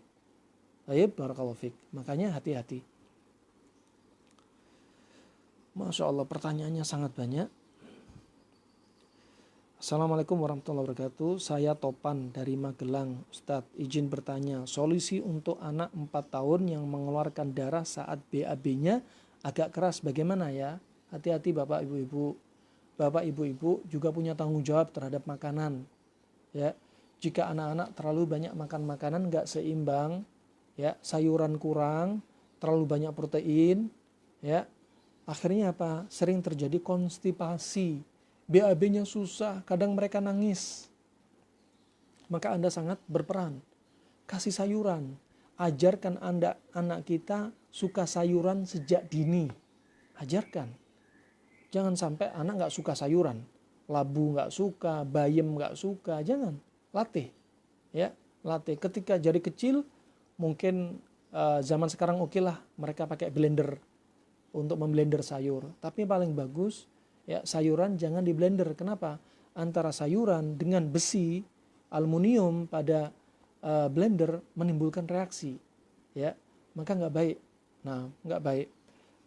Baik, barakallahu fiik. Makanya hati-hati. Masya Allah, pertanyaannya sangat banyak. Assalamualaikum warahmatullahi wabarakatuh. Saya Topan dari Magelang. Ustadz, izin bertanya, solusi untuk anak 4 tahun yang mengeluarkan darah saat BAB-nya agak keras bagaimana ya? Hati-hati Bapak Ibu-ibu. Bapak Ibu-ibu juga punya tanggung jawab terhadap makanan. Ya, jika anak-anak terlalu banyak makan makanan nggak seimbang, ya, sayuran kurang, terlalu banyak protein, ya, akhirnya apa? Sering terjadi konstipasi. BAB-nya susah, kadang mereka nangis. Maka Anda sangat berperan. Kasih sayuran. Ajarkan anak kita suka sayuran sejak dini. Ajarkan. Jangan sampai anak gak suka sayuran. labu nggak suka, bayam nggak suka, jangan. Latih, ya, latih. Ketika jari kecil, mungkin zaman sekarang oke lah, mereka pakai blender untuk memblender sayur. Tapi paling bagus, ya, sayuran jangan di blender. Kenapa? Antara sayuran dengan besi, aluminium pada blender menimbulkan reaksi, ya, maka nggak baik. Nah, nggak baik.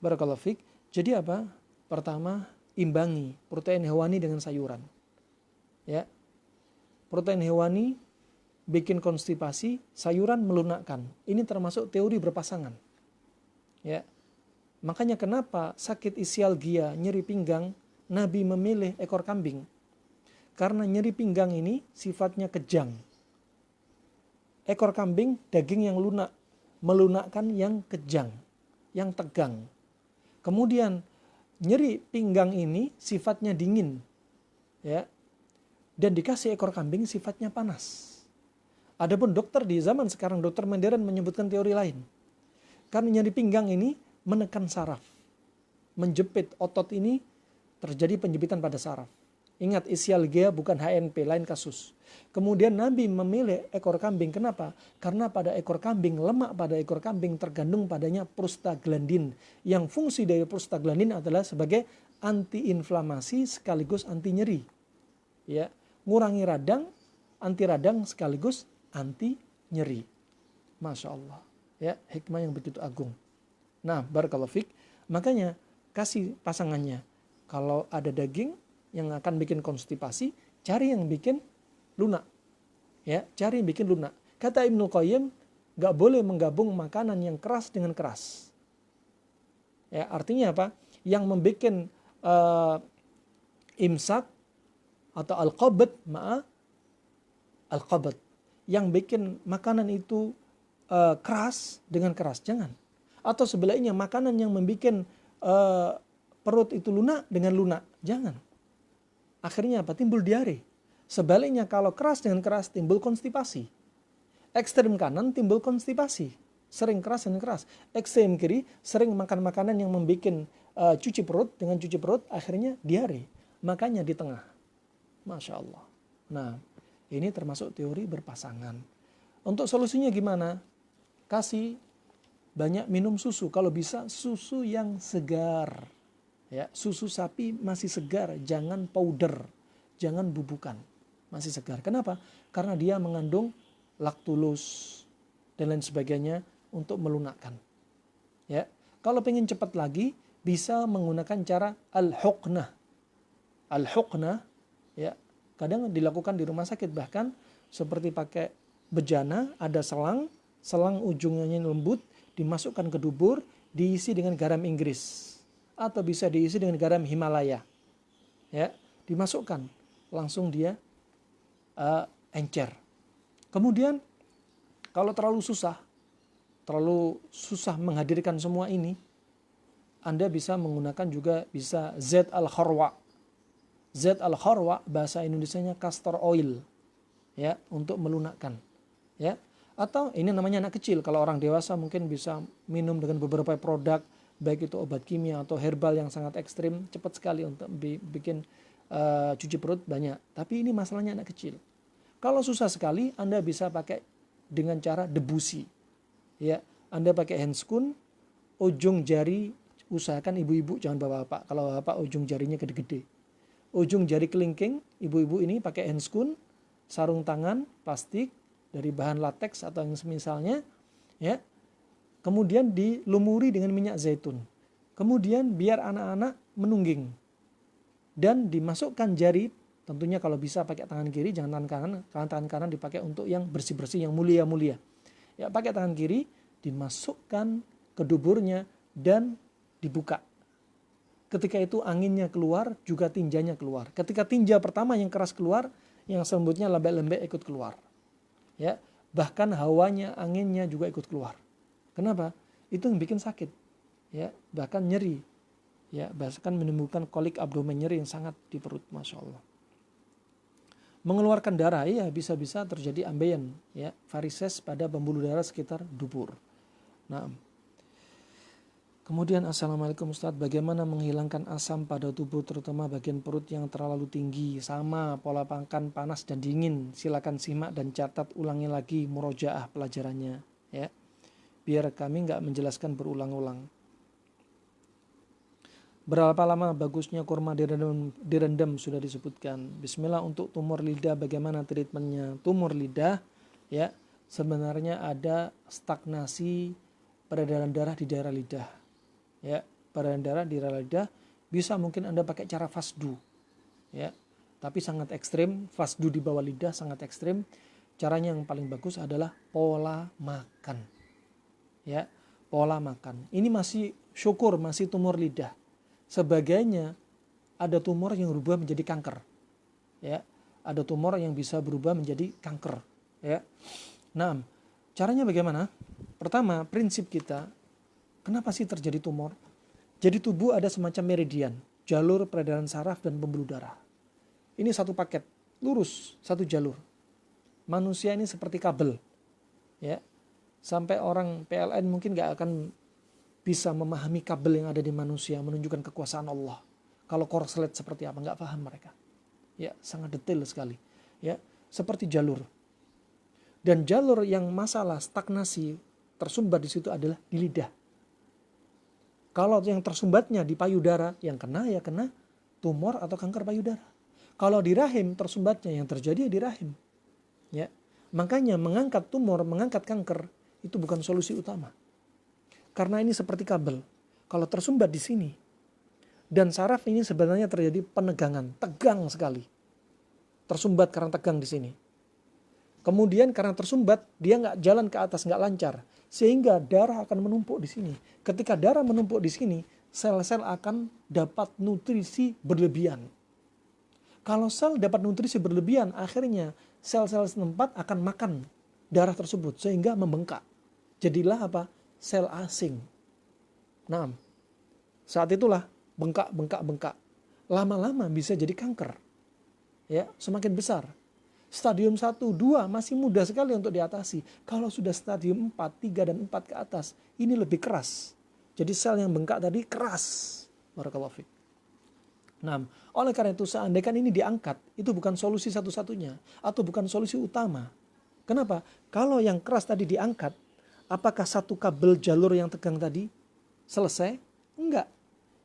Barakallahu fik. Jadi apa? Pertama, imbangi protein hewani dengan sayuran. Ya. Protein hewani bikin konstipasi, sayuran melunakkan. Ini termasuk teori berpasangan. Ya. Makanya kenapa sakit isialgia, nyeri pinggang, Nabi memilih ekor kambing. Karena nyeri pinggang ini sifatnya kejang. Ekor kambing daging yang lunak, melunakkan yang kejang, yang tegang. Kemudian nyeri pinggang ini sifatnya dingin, ya, dan dikasih ekor kambing sifatnya panas. Adapun dokter di zaman sekarang, dokter modern menyebutkan teori lain. Karena nyeri pinggang ini menekan saraf, menjepit otot ini, terjadi penjepitan pada saraf. Ingat, isialgia bukan HNP, lain kasus. Kemudian Nabi memilih ekor kambing. Kenapa? Karena pada ekor kambing, lemak pada ekor kambing terkandung padanya prostaglandin. Yang fungsi dari prostaglandin adalah sebagai antiinflamasi sekaligus anti nyeri. Ya, ngurangi radang, anti radang sekaligus anti nyeri. Masya Allah. Ya, hikmah yang begitu agung. Nah, barakallahu fik. Makanya kasih pasangannya. Kalau ada daging yang akan bikin konstipasi, cari yang bikin lunak. Ya, cari yang bikin lunak. Kata Ibnu Qayyim, nggak boleh menggabung makanan yang keras dengan keras. Ya, artinya apa? Yang membikin imsak atau al-qabd ma'a al-qabd. Yang bikin makanan itu keras dengan keras, jangan. Atau sebaliknya, makanan yang membikin perut itu lunak dengan lunak, jangan. Akhirnya apa? Timbul diare. Sebaliknya, kalau keras dengan keras timbul konstipasi. Ekstrem kanan timbul konstipasi, sering keras dan keras. Ekstrem kiri sering makan makanan yang membuat cuci perut, dengan cuci perut akhirnya diare. Makanya di tengah. Masya Allah. Nah, ini termasuk teori berpasangan. Untuk solusinya gimana? Kasih banyak minum susu. Kalau bisa susu yang segar. Ya, susu sapi masih segar, jangan powder, jangan bubukan, masih segar. Kenapa? Karena dia mengandung laktulus dan lain sebagainya untuk melunakkan. Ya, kalau pengen cepat lagi, bisa menggunakan cara al-huqnah. Al-huqnah, ya, kadang dilakukan di rumah sakit, bahkan seperti pakai bejana, ada selang ujungnya lembut, dimasukkan ke dubur, diisi dengan garam Inggris. Atau bisa diisi dengan garam Himalaya, ya, dimasukkan, langsung dia encer. Kemudian kalau terlalu susah menghadirkan semua ini, Anda bisa menggunakan juga bisa zat al-kharwa. Zat al-kharwa bahasa Indonesianya castor oil, ya, untuk melunakkan, ya. Atau ini namanya anak kecil. Kalau orang dewasa mungkin bisa minum dengan beberapa produk, baik itu obat kimia atau herbal yang sangat ekstrim, cepat sekali untuk bikin cuci perut banyak. Tapi ini masalahnya anak kecil. Kalau susah sekali, Anda bisa pakai dengan cara debusi. Ya, Anda pakai handscoon, ujung jari, usahakan ibu-ibu, jangan bapak-bapak. Kalau bapak ujung jarinya gede-gede. Ujung jari kelingking, ibu-ibu ini pakai handscoon, sarung tangan plastik dari bahan latex atau yang semisalnya, ya. Kemudian dilumuri dengan minyak zaitun. Kemudian biar anak-anak menungging. Dan dimasukkan jari, tentunya kalau bisa pakai tangan kiri, jangan tangan kanan. Kalau tangan kanan dipakai untuk yang bersih-bersih, yang mulia-mulia. Ya, pakai tangan kiri, dimasukkan ke duburnya dan dibuka. Ketika itu anginnya keluar, juga tinjanya keluar. Ketika tinja pertama yang keras keluar, yang selanjutnya lembek-lembek ikut keluar. Ya, bahkan hawanya, anginnya juga ikut keluar. Kenapa? Itu yang bikin sakit, ya, bahkan nyeri, ya, bahkan menimbulkan kolik abdomen, nyeri yang sangat di perut, masya Allah. Mengeluarkan darah, iya, bisa-bisa terjadi ambeien, ya, varises pada pembuluh darah sekitar dubur. Nah, Kemudian Assalamualaikum Ustadz, bagaimana menghilangkan asam pada tubuh terutama bagian perut yang terlalu tinggi? Sama pola makan panas dan dingin. Silakan simak dan catat ulangi lagi murojaah pelajarannya ya. Biar kami nggak menjelaskan berulang-ulang. Berapa lama bagusnya kurma direndam sudah disebutkan. Bismillah. Untuk tumor lidah bagaimana treatmentnya? Tumor lidah ya sebenarnya ada stagnasi peredaran darah di daerah lidah. Ya, peredaran darah di daerah lidah bisa mungkin Anda pakai cara fasdu. Ya. Tapi sangat ekstrim, fasdu di bawah lidah sangat ekstrim. Caranya yang paling bagus adalah pola makan. Ya, pola makan. Ini masih syukur masih tumor lidah. Sebagainya ada tumor yang berubah menjadi kanker. Ya, ada tumor yang bisa berubah menjadi kanker. Ya. Nah, caranya bagaimana? Pertama, prinsip kita, kenapa sih terjadi tumor? Jadi tubuh ada semacam meridian, jalur peredaran saraf dan pembuluh darah. Ini satu paket, lurus, satu jalur. Manusia ini seperti kabel. Ya. Sampai orang PLN mungkin gak akan bisa memahami kabel yang ada di manusia, menunjukkan kekuasaan Allah. Kalau korslet seperti apa, gak paham mereka. Ya, sangat detail sekali. Ya, seperti jalur. Dan jalur yang masalah stagnasi tersumbat di situ adalah di lidah. Kalau yang tersumbatnya di payudara, yang kena ya kena tumor atau kanker payudara. Kalau di rahim tersumbatnya, yang terjadi di rahim. Ya, makanya mengangkat tumor, mengangkat kanker itu bukan solusi utama. Karena ini seperti kabel. Kalau tersumbat di sini dan saraf ini sebenarnya terjadi penegangan, tegang sekali. Tersumbat karena tegang di sini. Kemudian karena tersumbat dia nggak jalan ke atas, nggak lancar. Sehingga darah akan menumpuk di sini. Ketika darah menumpuk di sini, sel-sel akan dapat nutrisi berlebihan. Kalau sel dapat nutrisi berlebihan, akhirnya sel-sel setempat akan makan darah tersebut sehingga membengkak. Jadilah apa? Sel asing. Nah, saat itulah bengkak. Lama-lama bisa jadi kanker. Ya, semakin besar. Stadium 1, 2 masih mudah sekali untuk diatasi. Kalau sudah stadium 4, 3 dan 4 ke atas, ini lebih keras. Jadi sel yang bengkak tadi keras. Barakallahu fiik. Nah, oleh karena itu seandainya ini diangkat, itu bukan solusi satu-satunya atau bukan solusi utama. Kenapa? Kalau yang keras tadi diangkat, apakah satu kabel jalur yang tegang tadi selesai? Enggak.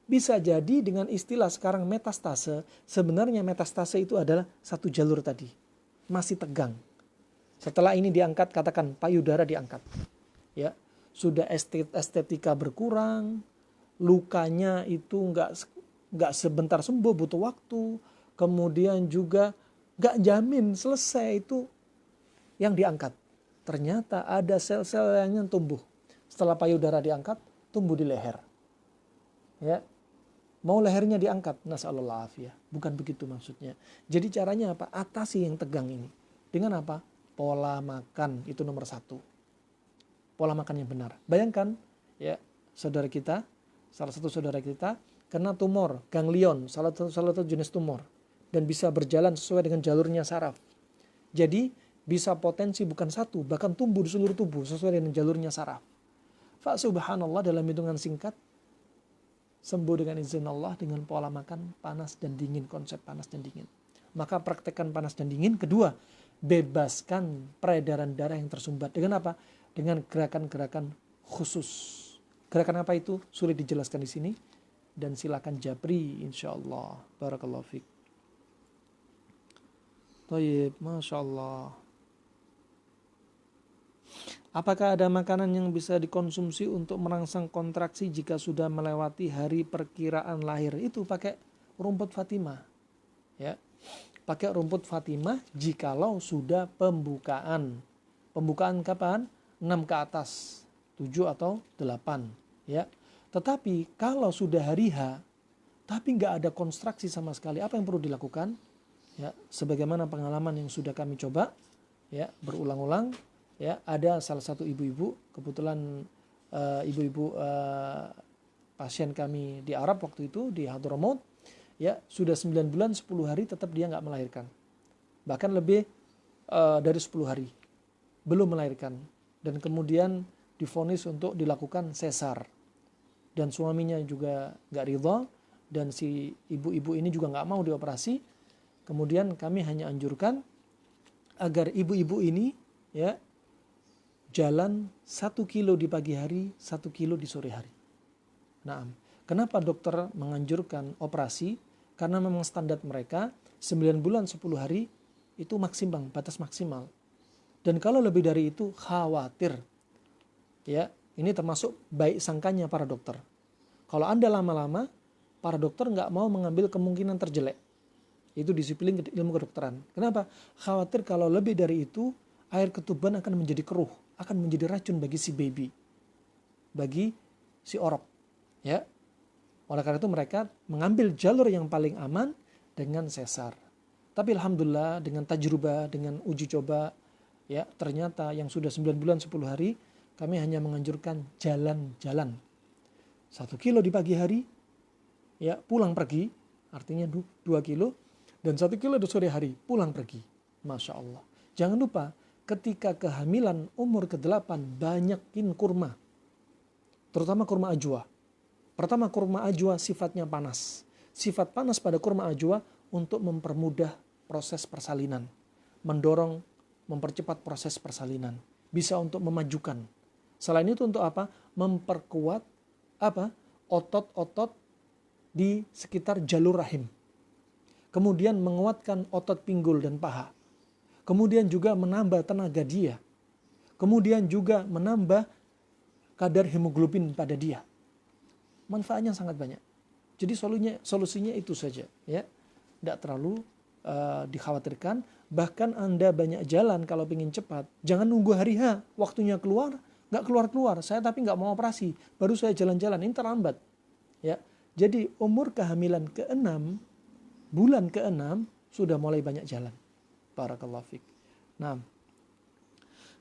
Bisa jadi dengan istilah sekarang metastase, sebenarnya metastase itu adalah satu jalur tadi. Masih tegang. Setelah ini diangkat, katakan payudara diangkat. Ya, sudah estetika berkurang, lukanya itu enggak sebentar sembuh, butuh waktu. Kemudian juga enggak jamin selesai itu yang diangkat. Ternyata ada sel-sel yang tumbuh. Setelah payudara diangkat, tumbuh di leher. Ya. Mau lehernya diangkat, nasallallahu afiyah. Bukan begitu maksudnya. Jadi caranya apa? Atasi yang tegang ini. Dengan apa? Pola makan, itu nomor 1. Pola makan yang benar. Bayangkan, ya, saudara kita, salah satu saudara kita, kena tumor, ganglion, salah satu jenis tumor. Dan bisa berjalan sesuai dengan jalurnya saraf. Jadi, bisa potensi bukan satu, bahkan tumbuh di seluruh tubuh sesuai dengan jalurnya saraf. Fa subhanallah, dalam hitungan singkat, sembuh dengan izin Allah dengan pola makan panas dan dingin, konsep panas dan dingin. Maka praktekkan panas dan dingin. Kedua, bebaskan peredaran darah yang tersumbat. Dengan apa? Dengan gerakan-gerakan khusus. Gerakan apa itu? Sulit dijelaskan di sini. Dan silakan japri insyaallah. Barakallahu fiik. Thayyib, Masya Allah. Apakah ada makanan yang bisa dikonsumsi untuk merangsang kontraksi jika sudah melewati hari perkiraan lahir? Itu pakai rumput Fatimah. Ya. Pakai rumput Fatimah jikalau sudah pembukaan. Pembukaan kapan? 6 ke atas, 7 atau 8. Ya. Tetapi kalau sudah hari H, tapi nggak ada kontraksi sama sekali, apa yang perlu dilakukan? Ya, sebagaimana pengalaman yang sudah kami coba, ya, berulang-ulang. Ya, ada salah satu ibu-ibu, kebetulan ibu-ibu pasien kami di Arab waktu itu, di Hadramaut, ya, sudah 9 bulan 10 hari tetap dia nggak melahirkan. Bahkan lebih dari 10 hari belum melahirkan, dan kemudian divonis untuk dilakukan sesar. dan suaminya juga nggak ridha, dan si ibu-ibu ini juga nggak mau dioperasi. Kemudian kami hanya anjurkan agar ibu-ibu ini ya jalan 1 kilo di pagi hari, 1 kilo di sore hari. Nah, kenapa dokter menganjurkan operasi? Karena memang standar mereka 9 bulan 10 hari itu maksimal, batas maksimal. Dan kalau lebih dari itu khawatir. Ya, ini termasuk baik sangkanya para dokter. Kalau Anda lama-lama, para dokter nggak mau mengambil kemungkinan terjelek. Itu disiplin ilmu kedokteran. Kenapa? Khawatir kalau lebih dari itu, air ketuban akan menjadi keruh, akan menjadi racun bagi si baby, bagi si orok. Ya, oleh karena itu mereka mengambil jalur yang paling aman dengan sesar. Tapi alhamdulillah dengan tajrubah, dengan uji coba, ya ternyata yang sudah 9 bulan 10 hari, kami hanya menganjurkan jalan-jalan. 1 kilo di pagi hari, ya pulang pergi, artinya 2 kilo, dan 1 kilo di sore hari, pulang pergi. Masya Allah. Jangan lupa, ketika kehamilan umur ke-8, banyakin kurma. Terutama kurma ajwa. Pertama, kurma ajwa sifatnya panas. Sifat panas pada kurma ajwa untuk mempermudah proses persalinan. Mendorong, mempercepat proses persalinan. Bisa untuk memajukan. Selain itu untuk apa? Memperkuat otot-otot di sekitar jalur rahim. Kemudian menguatkan otot pinggul dan paha. Kemudian juga menambah tenaga dia. Kemudian juga menambah kadar hemoglobin pada dia. Manfaatnya sangat banyak. Jadi solusinya itu saja, ya. Tidak terlalu dikhawatirkan. Bahkan Anda banyak jalan kalau ingin cepat. Jangan nunggu hari H, waktunya keluar, nggak keluar. Saya tapi nggak mau operasi, baru saya jalan-jalan, ini terlambat. Ya. Jadi umur kehamilan ke-6, bulan ke-6 sudah mulai banyak jalan. Barakallahu fiik. Nah,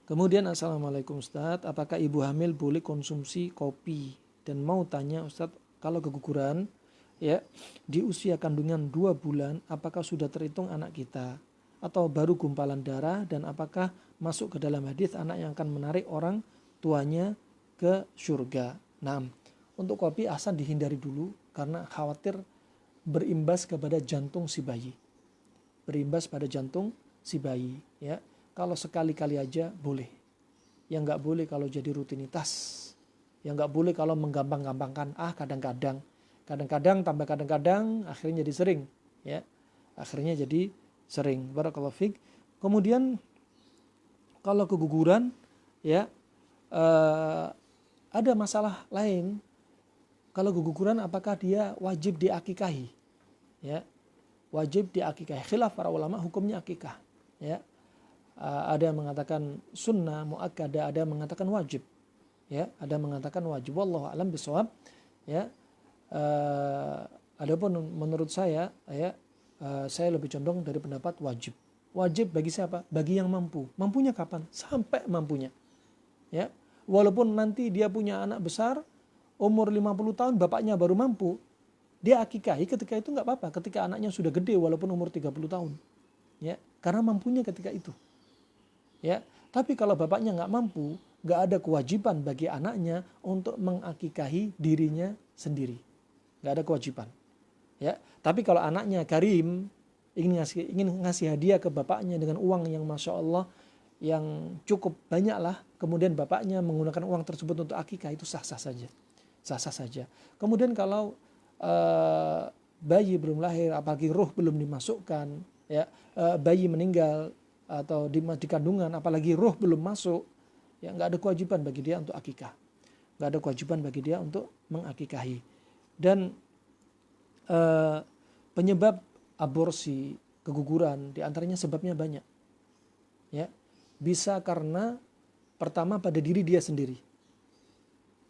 kemudian assalamualaikum Ustadz, apakah ibu hamil boleh konsumsi kopi? Dan mau tanya Ustadz, kalau keguguran ya di usia kandungan 2 bulan, apakah sudah terhitung anak kita atau baru gumpalan darah, dan apakah masuk ke dalam hadis anak yang akan menarik orang tuanya ke surga? Nah, untuk kopi asal dihindari dulu karena khawatir berimbas kepada jantung si bayi. Berimbas pada jantung si bayi, ya. Kalau sekali-kali aja boleh. Yang nggak boleh kalau jadi rutinitas. Yang nggak boleh kalau menggampang-gampangkan. Kadang-kadang tambah kadang-kadang akhirnya jadi sering, ya. Akhirnya jadi sering. Barakallahu fiik. Kemudian kalau keguguran, ya, ada masalah lain. Kalau keguguran apakah dia wajib diakikahi? Ya, wajib diakikahi. Khilaf para ulama hukumnya akikah. Ya, ada yang mengatakan sunnah muakkadah, ada yang mengatakan wajib. Ya, ada yang mengatakan wajib. Wallahu a'lam bishawab. Ya, adapun menurut saya, ya, saya lebih condong dari pendapat wajib. Wajib bagi siapa? Bagi yang mampu. Mampunya kapan? Sampai mampunya. Ya, walaupun nanti dia punya anak besar, umur 50 tahun bapaknya baru mampu, dia akikahi ketika itu nggak apa-apa, ketika anaknya sudah gede walaupun umur 30 tahun. Ya, karena mampunya ketika itu. Ya, tapi kalau bapaknya nggak mampu, nggak ada kewajiban bagi anaknya untuk mengakikahi dirinya sendiri. Nggak ada kewajiban. Ya, tapi kalau anaknya karim, ingin ngasih hadiah ke bapaknya dengan uang yang masya Allah yang cukup banyak lah, kemudian bapaknya menggunakan uang tersebut untuk akikah, itu sah-sah saja. Sah-sah saja. Kemudian kalau bayi belum lahir, apalagi ruh belum dimasukkan, ya, bayi meninggal atau di kandungan, apalagi ruh belum masuk, ya nggak ada kewajiban bagi dia untuk akikah, nggak ada kewajiban bagi dia untuk mengakikahi. Dan penyebab aborsi, keguguran, diantaranya sebabnya banyak, ya, bisa karena pertama pada diri dia sendiri,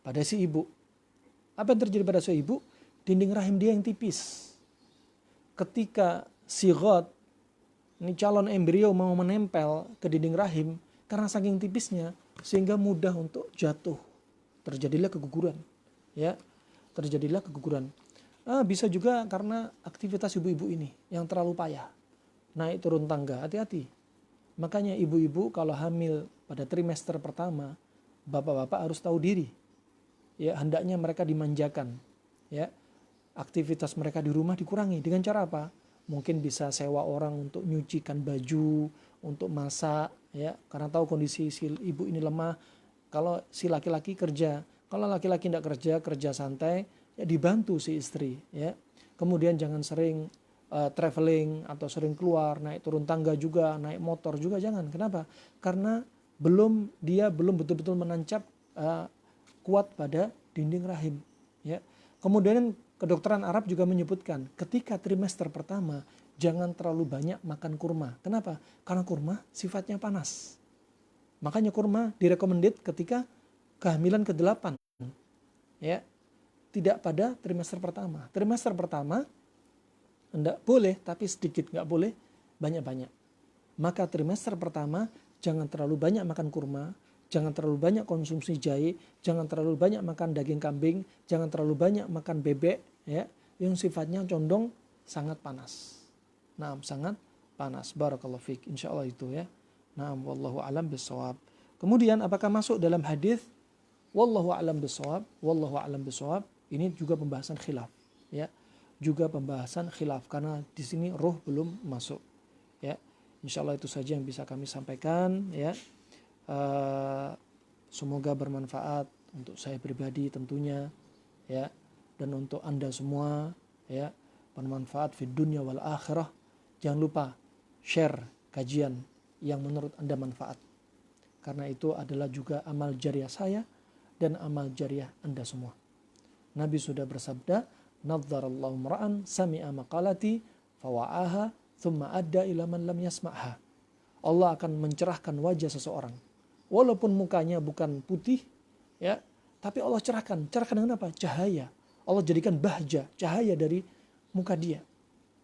pada si ibu. Apa yang terjadi pada si ibu? Dinding rahim dia yang tipis. Ketika sigot, ini calon embrio mau menempel ke dinding rahim, karena saking tipisnya, sehingga mudah untuk jatuh. Terjadilah keguguran. Ya, terjadilah keguguran. Bisa juga karena aktivitas ibu-ibu ini yang terlalu payah. Naik turun tangga, hati-hati. Makanya ibu-ibu kalau hamil pada trimester pertama, bapak-bapak harus tahu diri. ya hendaknya mereka dimanjakan, ya. Aktivitas mereka di rumah dikurangi dengan cara apa? Mungkin bisa sewa orang untuk nyucikan baju, untuk masak, ya. Karena tahu kondisi si ibu ini lemah. Kalau si laki-laki kerja, kalau laki-laki tidak kerja, kerja santai, ya dibantu si istri, ya. Kemudian jangan sering traveling atau sering keluar, naik turun tangga juga, naik motor juga jangan. Kenapa? Karena dia belum betul-betul menancap kuat pada dinding rahim, ya. Kemudian kedokteran Arab juga menyebutkan ketika trimester pertama jangan terlalu banyak makan kurma. Kenapa? Karena kurma sifatnya panas. Makanya kurma direkomended ketika kehamilan ke-8. Ya. Tidak pada trimester pertama. Trimester pertama enggak boleh, tapi sedikit, enggak boleh banyak-banyak. Maka trimester pertama jangan terlalu banyak makan kurma, jangan terlalu banyak konsumsi jahe, jangan terlalu banyak makan daging kambing, jangan terlalu banyak makan bebek, ya, yang sifatnya condong sangat panas. Nah, sangat panas. Barakallahu fiik. Insyaallah itu ya. Nah, wallahu alam bisawab. Kemudian apakah masuk dalam hadis wallahu alam bisawab? Wallahu alam bisawab. Ini juga pembahasan khilaf, ya. Juga pembahasan khilaf karena di sini roh belum masuk, ya. Insyaallah itu saja yang bisa kami sampaikan, ya. Semoga bermanfaat untuk saya pribadi tentunya, ya, dan untuk Anda semua, ya, bermanfaat di dunia wal akhirah. Jangan lupa share kajian yang menurut Anda manfaat, karena itu adalah juga amal jariah saya dan amal jariah Anda semua. Nabi sudah bersabda, "Nadzarallahu mar'an sami'a maqalati fawa'aha thumma adda ila man lam yasma'ha." Allah akan mencerahkan wajah seseorang. Walaupun mukanya bukan putih, ya, tapi Allah cerahkan. Cerahkan dengan apa? Cahaya. Allah jadikan bahja, cahaya dari muka dia.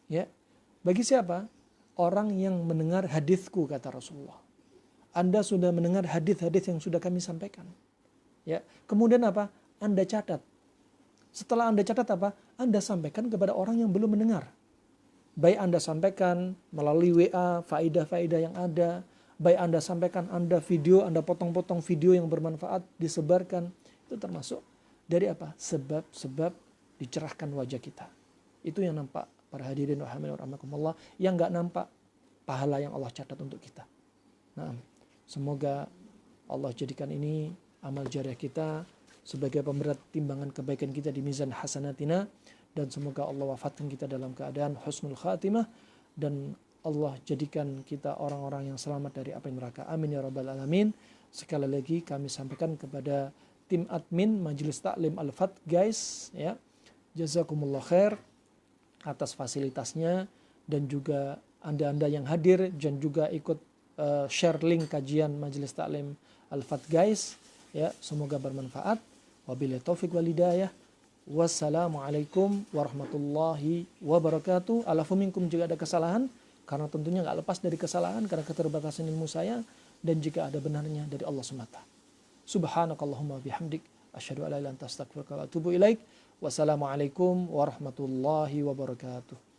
Ya. Bagi siapa? Orang yang mendengar hadisku, kata Rasulullah. Anda sudah mendengar hadis-hadis yang sudah kami sampaikan. Ya. Kemudian apa? Anda catat. Setelah Anda catat apa? Anda sampaikan kepada orang yang belum mendengar. Baik Anda sampaikan melalui WA, faidah-faidah yang ada. Baik Anda sampaikan, Anda video, Anda potong-potong video yang bermanfaat, disebarkan. Itu termasuk dari apa? Sebab-sebab dicerahkan wajah kita. Itu yang nampak para hadirin rahimakumullah, yang enggak nampak pahala yang Allah catat untuk kita. Nah, semoga Allah jadikan ini amal jariah kita sebagai pemberat timbangan kebaikan kita di mizan hasanatina, dan semoga Allah wafatkan kita dalam keadaan husnul khatimah, dan Allah jadikan kita orang-orang yang selamat dari api neraka. Amin ya rabbal alamin. Sekali lagi kami sampaikan kepada tim admin Majelis Taklim Al-Fat, guys, ya, jazakumullah khair atas fasilitasnya, dan juga anda-anda yang hadir dan juga ikut share link kajian Majelis Taklim Al-Fat, guys, ya, semoga bermanfaat. Wabillahi taufik wal hidayah. Wassalamualaikum warahmatullahi wabarakatuh. Alafu minkum jika ada kesalahan, karena tentunya nggak lepas dari kesalahan karena keterbatasan ilmu saya, dan jika ada benarnya dari Allah semata. Subhanakallahumma bihamdik asyhadu an la ilaha illa anta astaghfiruka wa atubu ilaik. Wassalamualaikum warahmatullahi wabarakatuh.